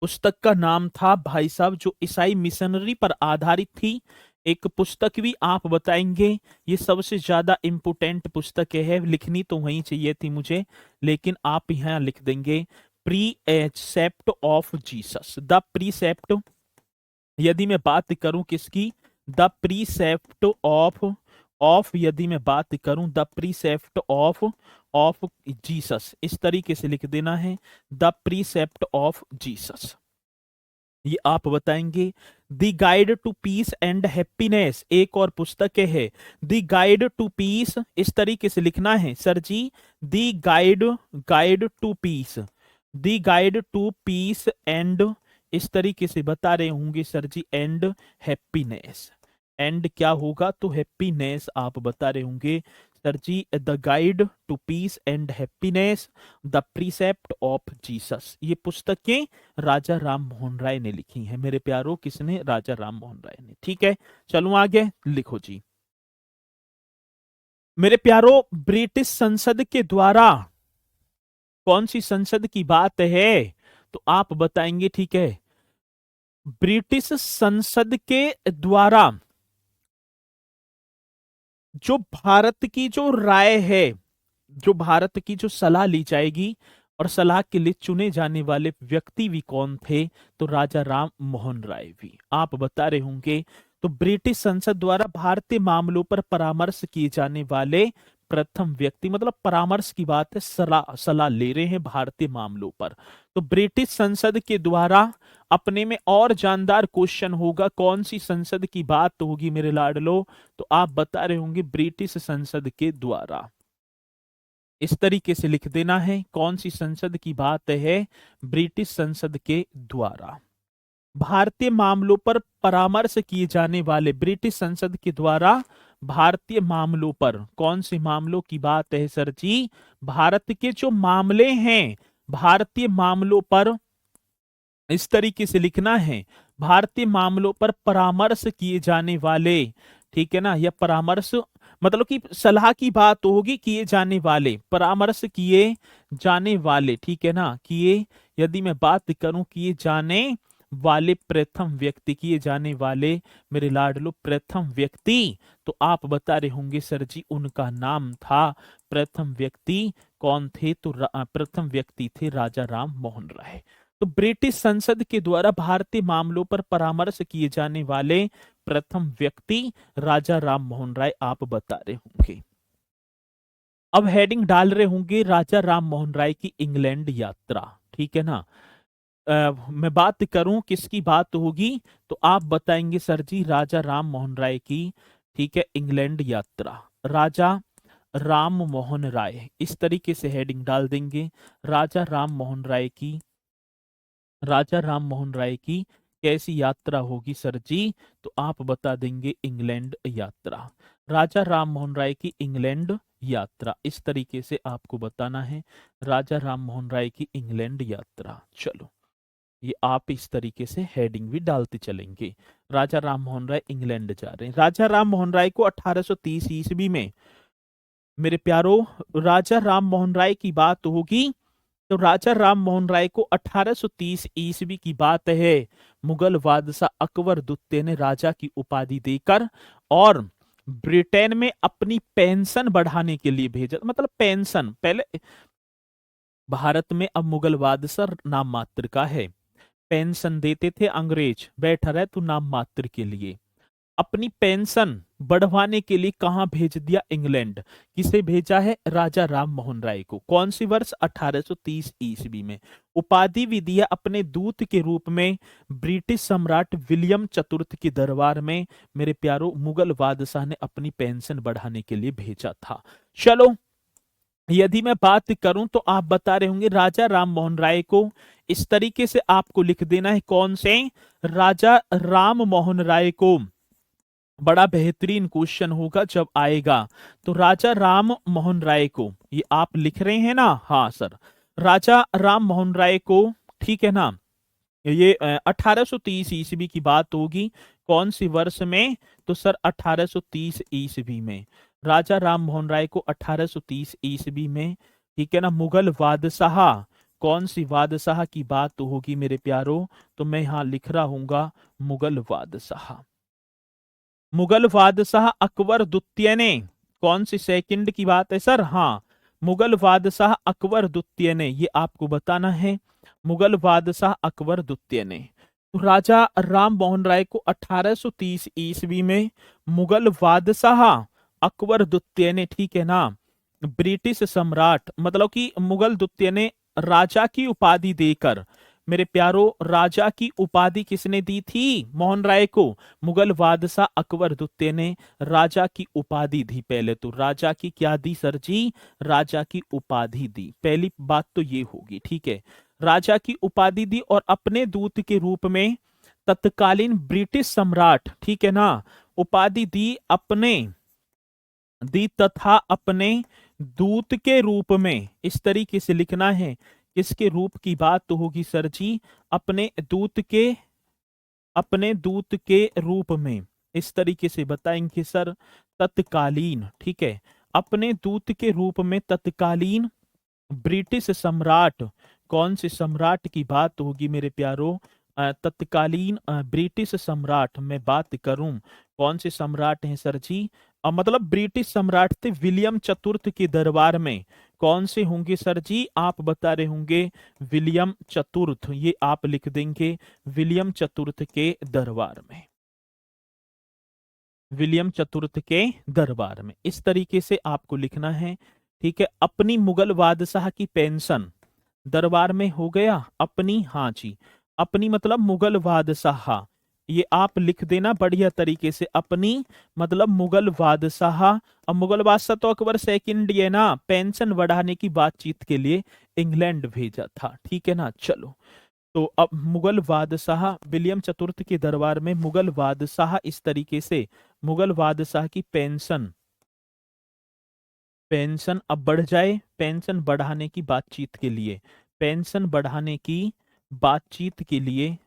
पुस्तक का नाम था भाई साहब, जो ईसाई मिशनरी पर आधारित थी। एक पुस्तक भी आप बताएंगे, ये सबसे ज्यादा इंपोर्टेंट पुस्तक है, लिखनी तो वहीं चाहिए थी मुझे, लेकिन आप यहां लिख देंगे precept of Jesus, the precept. यदि मैं बात करूं किसकी, द प्रीसेप्ट ऑफ, यदि मैं बात करूं द प्रीसेप्ट ऑफ जीसस, इस तरीके से लिख देना है, द प्रीसेप्ट ऑफ जीसस। ये आप बताएंगे। The guide to peace and happiness, एक और पुस्तक है, द गाइड टू पीस, इस तरीके से लिखना है sir ji, the guide, guide to peace, the guide to peace and, इस तरीके से बता रहे होंगे sir ji, and happiness. And क्या होगा, तो हैप्पीनेस आप बता रहे होंगे sir ji, the guide to peace and happiness, the precept of Jesus. ये पुस्तकें राजा राम मोहन राय ने लिखी हैं मेरे प्यारों, किसने, राजा राम मोहन राय ने। ठीक है, चलो आगे लिखो जी। मेरे प्यारों, ब्रिटिश संसद के द्वारा, कौन सी संसद की बात है, तो आप बताएंगे। ठीक है, ब्रिटिश संसद के द्वारा जो भारत की जो राय है, जो भारत की जो सलाह ली जाएगी, और सलाह के लिए चुने जाने वाले व्यक्ति भी कौन थे, तो राजा राम मोहन राय भी, आप बता रहे होंगे। तो ब्रिटिश संसद द्वारा भारतीय मामलों पर परामर्श किए जाने वाले प्रथम व्यक्ति, मतलब परामर्श की बात है, सलाह सलाह ले रहे हैं भारतीय मामलों पर, तो ब्रिटिश संसद के द्वारा। अपने में और जानदार क्वेश्चन होगा, कौन सी संसद की बात होगी मेरे लाडलो, तो आप बता रहे होंगे ब्रिटिश संसद के द्वारा। इस तरीके से लिख देना है। कौन सी संसद की बात है? ब्रिटिश संसद के द्वारा भारतीय मामलों पर परामर्श किए जाने वाले, ब्रिटिश संसद के द्वारा भारतीय मामलों पर, कौन से मामलों की बात है सर जी? भारत के जो मामले हैं, भारतीय मामलों पर, इस तरीके से लिखना है, भारतीय मामलों पर परामर्श किए जाने वाले, ठीक है ना, या परामर्श मतलब कि सलाह की बात होगी, किए जाने वाले, परामर्श किए जाने वाले, ठीक है ना, किए, यदि मैं बात करूं किए जाने वाले प्रथम व्यक्ति, किए जाने वाले मेरे लाडलो प्रथम व्यक्ति, तो आप बता रहे होंगे सर जी उनका नाम था, प्रथम व्यक्ति कौन थे? तो प्रथम व्यक्ति थे राजा राम मोहन राय। तो ब्रिटिश संसद के द्वारा भारतीय मामलों पर परामर्श किए जाने वाले प्रथम व्यक्ति राजा राम मोहन राय, आप बता रहे होंगे। अब हेडिंग डाल रहे होंगे राजा राम मोहन राय की इंग्लैंड यात्रा, ठीक है ना। मैं बात करूं किसकी बात होगी, तो आप बताएंगे सर जी राजा राम मोहन राय की, ठीक है, इंग्लैंड यात्रा, राजा राम मोहन राय, इस तरीके से हेडिंग डाल देंगे। राजा राम मोहन राय की, राजा राम मोहन राय की कैसी यात्रा होगी सर जी? तो आप बता देंगे इंग्लैंड यात्रा, राजा राम मोहन राय की इंग्लैंड यात्रा, इस तरीके से आपको बताना है, राजा राम मोहन राय की इंग्लैंड यात्रा। चलो, ये आप इस तरीके से हेडिंग भी डालते चलेंगे। राजा राम मोहन राय इंग्लैंड जा रहे हैं। राजा राम मोहन राय को 1830 ईस्वी में, मेरे प्यारो, राजा राम मोहन राय की बात होगी तो राजा राम मोहन राय को 1830 ईस्वी की बात है, मुगल बादशाह अकबर द्वितीय ने राजा की उपाधि देकर और ब्रिटेन में अपनी पेंशन बढ़ाने के लिए भेजा। मतलब पेंशन, पहले भारत में अब मुगल बादशाह नाम मात्र का है, पेंशन देते थे अंग्रेज, बैठा रहे तो नाम मात्र के लिए, अपनी पेंशन बढ़वाने के लिए कहां भेज दिया? इंग्लैंड। किसे भेजा है? राजा राम मोहन राय को। कौन सी वर्ष? 1830 ईस्वी में। उपाधि भी दिया अपने दूत के रूप में ब्रिटिश सम्राट विलियम चतुर्थ के दरबार में, मेरे प्यारो, मुगल बादशाह ने अपनी पेंशन बढ़ाने के लिए भेजा था। चलो, यदि मैं बात करूं तो आप बता रहे होंगे राजा राम मोहन राय को, इस तरीके से आपको लिख देना है। कौन से? राजा राम मोहन राय को। बड़ा बेहतरीन क्वेश्चन होगा जब आएगा। तो राजा राम मोहन राय को, ये आप लिख रहे हैं ना? हाँ सर, राजा राम मोहन राय को, ठीक है ना। ये 1830 ईस्वी की बात होगी। कौन सी वर्ष में? तो सर 1830 ईस्वी में। राजा राम मोहन राय को 1830 ईस्वी में, ठीक है ना, मुगल बादशाह, कौन सी बादशाह की बात होगी मेरे प्यारो? तो मैं यहां लिख रहा हूंगा मुगल बादशाह, मुगल बादशाह अकबर द्वितीय ने, कौन सी सेकंड की बात है सर? हाँ, मुगल बादशाह अकबर द्वितीय ने, ये आपको बताना है, मुगल बादशाह अकबर द्वितीय ने। तो राजा राम मोहन राय को 1830 ईस्वी में मुगल बादशाह अकबर द्वितीय ने, ठीक है ना, ब्रिटिश सम्राट, मतलब कि मुगल द्वितीय ने राजा की उपाधि देकर, मेरे प्यारो, राजा की उपाधि किसने दी थी मोहन राय को? मुगल बादशाह अकबर द्वितीय ने राजा की उपाधि दी। पहले तो राजा की क्या दी सर जी? राजा की उपाधि दी, पहली बात तो ये होगी, ठीक है। राजा की उपाधि दी और अपने दूत के रूप में तत्कालीन ब्रिटिश सम्राट, ठीक है ना, उपाधि दी अपने, दी तथा अपने दूत के रूप में, इस तरीके से लिखना है। किसके रूप की बात तो होगी सर जी? अपने दूत के, अपने दूत के रूप में, इस तरीके से बताएंगे सर, तत्कालीन, ठीक है, अपने दूत के रूप में तत्कालीन ब्रिटिश सम्राट, कौन से सम्राट की बात होगी मेरे प्यारो? तत्कालीन ब्रिटिश सम्राट मैं बात करूं, कौन से सम्राट हैं सर जी? मतलब ब्रिटिश सम्राट थे विलियम चतुर्थ के दरबार में, कौन से होंगे सर जी? आप बता रहे होंगे विलियम चतुर्थ, ये आप लिख देंगे विलियम चतुर्थ के दरबार में, विलियम चतुर्थ के दरबार में, इस तरीके से आपको लिखना है, ठीक है। अपनी मुगल बादशाह की पेंशन दरबार में हो गया अपनी, हाँ जी, अपनी मतलब मुगल बादशाह, ये आप लिख देना बढ़िया तरीके से अपनी, मतलब मुगल बादशाह। अब मुगल बादशाह तो अकबर सेकंड है ना, पेंशन बढ़ाने की बातचीत के लिए इंग्लैंड भेजा था, ठीक है ना। चलो, तो अब मुगल बादशाह विलियम चतुर्थ के दरबार में मुगल बादशाह इस तरीके से मुगल बादशाह की पेंशन पेंशन अब बढ़ जाए, पेंशन बढ़ाने की बातचीत के लिए, पेंशन बढ़ाने की बातचीत के लिए,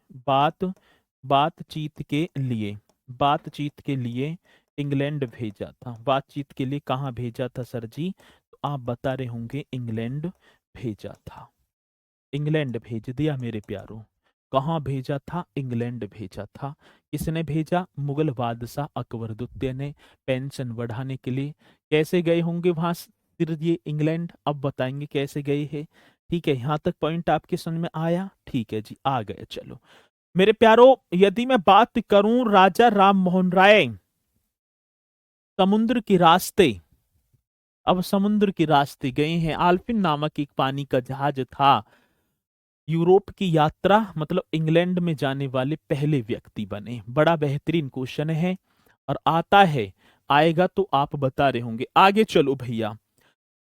बातचीत के लिए, बातचीत के लिए इंग्लैंड भेजा था। बातचीत के लिए कहाँ भेजा था सर जी? तो आप बता रहे होंगे इंग्लैंड भेजा था, इंग्लैंड भेज दिया मेरे प्यारों। कहाँ भेजा था? इंग्लैंड भेजा था। किसने भेजा? मुगल बादशाह अकबर द्वितीय ने, पेंशन बढ़ाने के लिए। कैसे गए होंगे वहां फिर ये इंग्लैंड? अब बताएंगे कैसे गए हैं। ठीक है, यहां तक पॉइंट आपके समझ में आया? ठीक है जी, आ गए। चलो मेरे प्यारो, यदि मैं बात करूं राजा राम मोहन राय समुद्र के रास्ते, अब समुद्र के रास्ते गए हैं। आल्फिन नामक एक पानी का जहाज था, यूरोप की यात्रा मतलब इंग्लैंड में जाने वाले पहले व्यक्ति बने। बड़ा बेहतरीन क्वेश्चन है और आता है, आएगा तो आप बता रहे होंगे। आगे चलो भैया,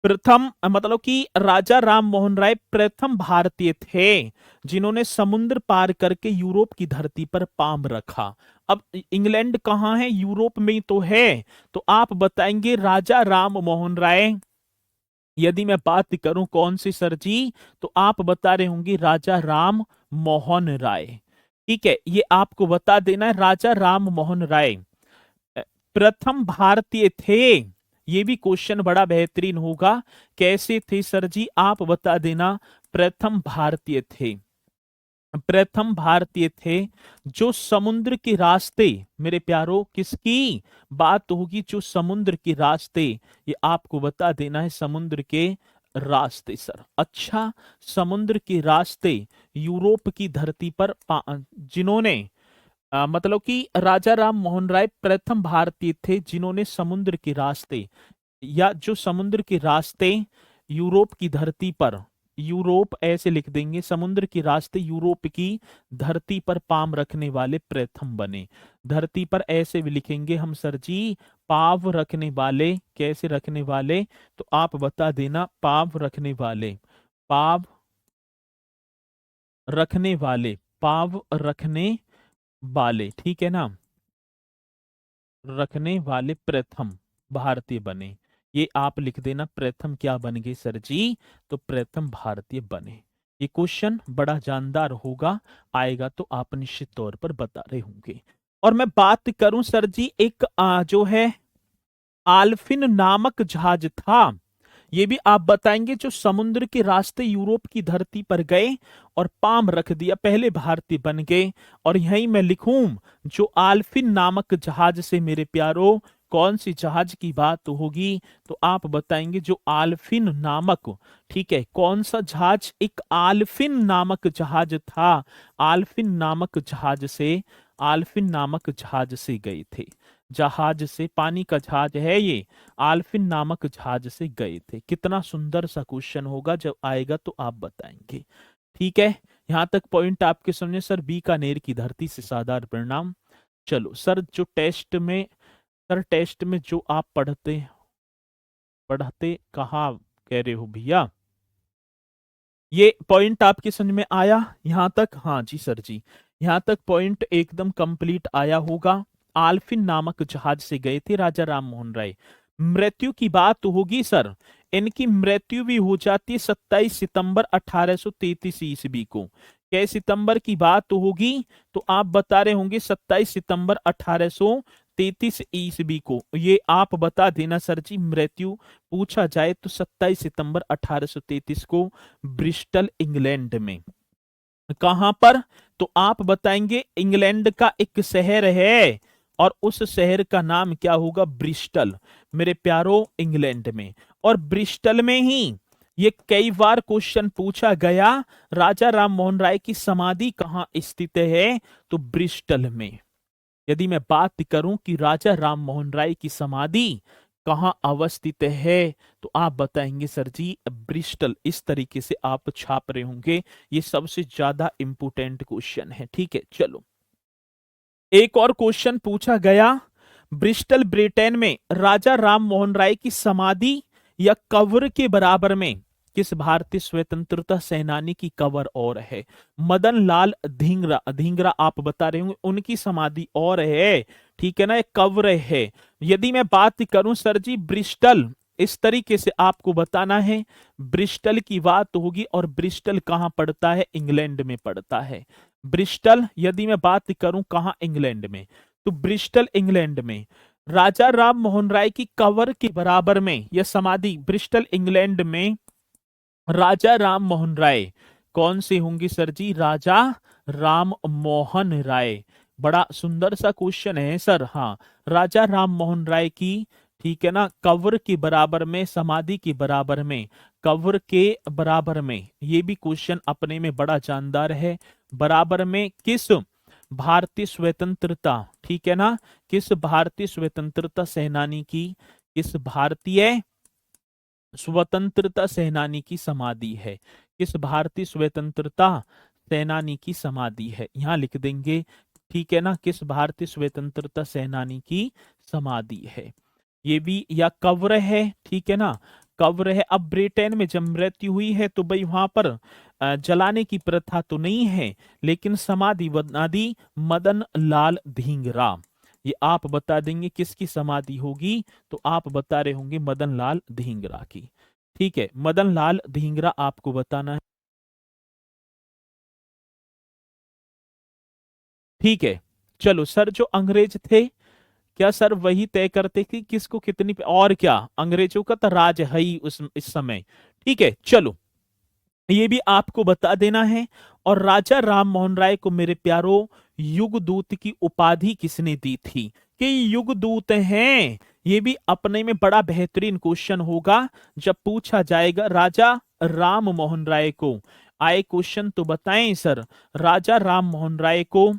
प्रथम मतलब कि राजा राम मोहन राय प्रथम भारतीय थे जिन्होंने समुद्र पार करके यूरोप की धरती पर पांव रखा। अब इंग्लैंड कहाँ है? यूरोप में ही तो है। तो आप बताएंगे राजा राम मोहन राय, यदि मैं बात करूं कौन सी सर जी, तो आप बता रहे होंगे राजा राम मोहन राय। ठीक है, ये आपको बता देना है, राजा राम मोहन राय प्रथम भारतीय थे। ये भी क्वेश्चन बड़ा बेहतरीन होगा, कैसे थे सर जी? आप बता देना, प्रथम भारतीय थे, प्रथम भारतीय थे जो समुद्र के रास्ते, मेरे प्यारो किसकी बात होगी? जो समुद्र के रास्ते, ये आपको बता देना है, समुद्र के रास्ते सर। अच्छा, समुद्र के रास्ते यूरोप की धरती पर जिन्होंने मतलब कि राजा राम मोहन राय प्रथम भारतीय थे जिन्होंने समुद्र के रास्ते, या जो समुद्र के रास्ते यूरोप की धरती पर, यूरोप ऐसे लिख देंगे, समुद्र के रास्ते यूरोप की धरती पर पांव रखने वाले प्रथम बने। धरती पर ऐसे भी लिखेंगे हम सर जी, पांव रखने वाले। कैसे रखने वाले? तो आप बता देना, पांव रखने वाले, पांव रखने वाले, पांव रखने वाले, ठीक है ना, रखने वाले प्रथम भारतीय बने। ये आप लिख देना, प्रथम क्या बन गए सर जी? तो प्रथम भारतीय बने। ये क्वेश्चन बड़ा जानदार होगा, आएगा तो आप निश्चित तौर पर बता रहे होंगे। और मैं बात करूं सर जी, एक जो है आल्फिन नामक जहाज था, ये भी आप बताएंगे, जो समुद्र के रास्ते यूरोप की धरती पर गए और पाम रख दिया, पहले भारतीय बन गए। और यही मैं लिखूं, जो आल्फिन नामक जहाज से मेरे प्यारो, कौन सी जहाज की बात होगी? तो आप बताएंगे जो आल्फिन नामक, ठीक है, कौन सा जहाज? एक आल्फिन नामक जहाज था। आल्फिन नामक जहाज से, आल्फिन नामक जहाज से गए थे। जहाज से, पानी का जहाज है ये, आल्फिन नामक जहाज से गए थे। कितना सुंदर सा क्वेश्चन होगा, जब आएगा तो आप बताएंगे। ठीक है, यहां तक पॉइंट आपके समझे सर? बीकानेर की धरती से साधारण परिणाम। चलो सर, जो टेस्ट में, सर टेस्ट में जो आप पढ़ते पढ़ते कहाँ कह रहे हो भैया? ये पॉइंट आपके समझ में आया यहां तक? हाँ जी सर जी, यहां तक पॉइंट एकदम कंप्लीट आया होगा। आल्फिन नामक जहाज से गए थे राजा राम मोहन राय। मृत्यु की बात होगी सर, इनकी मृत्यु भी हो जाती है 27 सितंबर 1833 ईस्वी को। क्या सितंबर की बात होगी? तो आप बता रहे होंगे 27 सितंबर 1833 ईस्वी को। ये आप बता देना सर जी, मृत्यु पूछा जाए तो 27 सितंबर 1833 को ब्रिस्टल इंग्लैंड में। कहां पर? तो आप बताएंगे इंग्लैंड का एक शहर है और उस शहर का नाम क्या होगा? ब्रिस्टल, मेरे प्यारो, इंग्लैंड में। और ब्रिस्टल में ही ये कई बार क्वेश्चन पूछा गया, राजा राम मोहन राय की समाधि कहां स्थित है? तो ब्रिस्टल में। यदि मैं बात करूं कि राजा राम मोहन राय की समाधि कहां अवस्थित है, तो आप बताएंगे सर जी ब्रिस्टल। इस तरीके से आप छाप रहे होंगे, ये सबसे ज्यादा इंपोर्टेंट क्वेश्चन है। ठीक है, चलो एक और क्वेश्चन पूछा गया, ब्रिस्टल ब्रिटेन में राजा राम मोहन राय की समाधि या कब्र के बराबर में किस भारतीय स्वतंत्रता सेनानी की कब्र और है? मदन लाल धिंगरा, धिंगरा आप बता रहे होंगे, उनकी समाधि और है, ठीक है ना, एक कब्र है। यदि मैं बात करूं सर जी ब्रिस्टल, इस तरीके से आपको बताना है, ब्रिस्टल की बात होगी, और ब्रिस्टल कहां पड़ता है? इंग्लैंड में पड़ता है। ब्रिस्टल यदि मैं बात करूं कहां? इंग्लैंड में। तो ब्रिस्टल इंग्लैंड में राजा राम मोहन राय की कब्र के बराबर में यह समाधि ब्रिस्टल इंग्लैंड में राजा राम मोहन राय कौन से होंगे सर जी? राजा राम मोहन राय। बड़ा सुंदर सा क्वेश्चन है सर। हाँ, राजा राम मोहन राय की, ठीक है ना, कब्र के बराबर में, समाधि के बराबर में, कब्र के बराबर में, ये भी क्वेश्चन अपने में बड़ा जानदार है। बराबर में किस भारतीय स्वतंत्रता, ठीक है ना, किस भारतीय स्वतंत्रता सेनानी की, किस भारतीय स्वतंत्रता सेनानी की समाधि है? किस भारतीय स्वतंत्रता सेनानी की समाधि है? यहां लिख देंगे, ठीक है ना, किस भारतीय स्वतंत्रता सेनानी की समाधि है? ये भी, या कब्र है, ठीक है ना, कब्र है। अब ब्रिटेन में जब मृत्यु हुई है तो भाई वहां पर जलाने की प्रथा तो नहीं है, लेकिन समाधि बना दी मदन लाल धिंगरा। ये आप बता देंगे किसकी समाधि होगी? तो आप बता रहे होंगे मदन लाल धिंगरा की। ठीक है, मदन लाल धिंगरा आपको बताना है। ठीक है, चलो सर, जो अंग्रेज थे, क्या सर वही तय करते कि किसको कितनी, और क्या अंग्रेजों का तो राज है ही उस इस समय। ठीक है, चलो ये भी आपको बता देना है। और राजा राम मोहन राय को मेरे प्यारो युगदूत की उपाधि किसने दी थी? कि युगदूत हैं, ये भी अपने में बड़ा बेहतरीन क्वेश्चन होगा जब पूछा जाएगा राजा राम मोहन राय को। आए क्वेश्चन तो बताएं सर, राजा राम मोहन राय को,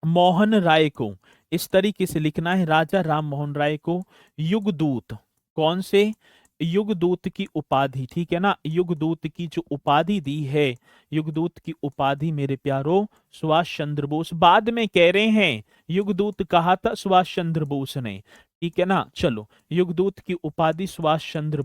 मोहन राय को इस तरीके से लिखना है, राजा राम मोहन राय को युगदूत, कौन से? युगदूत की उपाधि, ठीक है ना, युगदूत की जो उपाधि दी है, युगदूत की उपाधि मेरे प्यारो सुभाष चंद्र बोस, बाद में कह रहे हैं युगदूत कहा था सुभाष चंद्र बोस ने, ठीक है ना। चलो, युगदूत की उपाधि सुभाष चंद्र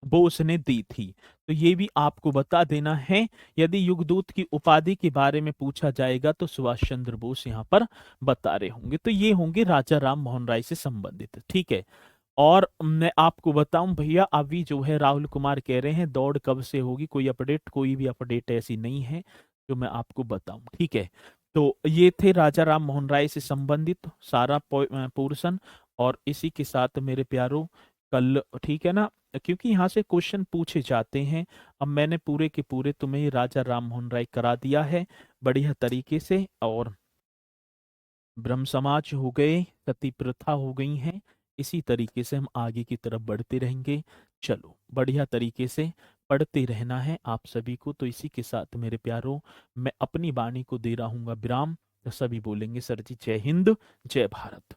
बोस ने दी थी। तो ये भी आपको बता देना है। यदि युगदूत की उपाधि के बारे में पूछा जाएगा तो सुभाष चंद्र बोस यहाँ पर बता रहे होंगे। तो ये होंगे राजा राम मोहन राय से संबंधित, ठीक है। और मैं आपको बताऊं भैया, अभी जो है राहुल कुमार कह रहे हैं दौड़ कब से होगी, कोई अपडेट, कोई भी अपडेट ऐसी नहीं है जो मैं आपको बताऊं, ठीक है। तो ये थे राजा राम मोहन राय से संबंधित सारा पोर्शन। और इसी के साथ मेरे प्यारो कल, ठीक है ना, क्योंकि यहाँ से क्वेश्चन पूछे जाते हैं, अब मैंने पूरे के पूरे तुम्हें राजा राम मोहन राय करा दिया है बढ़िया तरीके से। और ब्रह्म समाज हो गए, सती प्रथा हो गई हैं, इसी तरीके से हम आगे की तरफ बढ़ते रहेंगे। चलो, बढ़िया तरीके से पढ़ते रहना है आप सभी को। तो इसी के साथ मेरे प्यारों, मैं अपनी वाणी को दे रहा हूँ विराम। तो सभी बोलेंगे सर जी जय हिंद, जय भारत।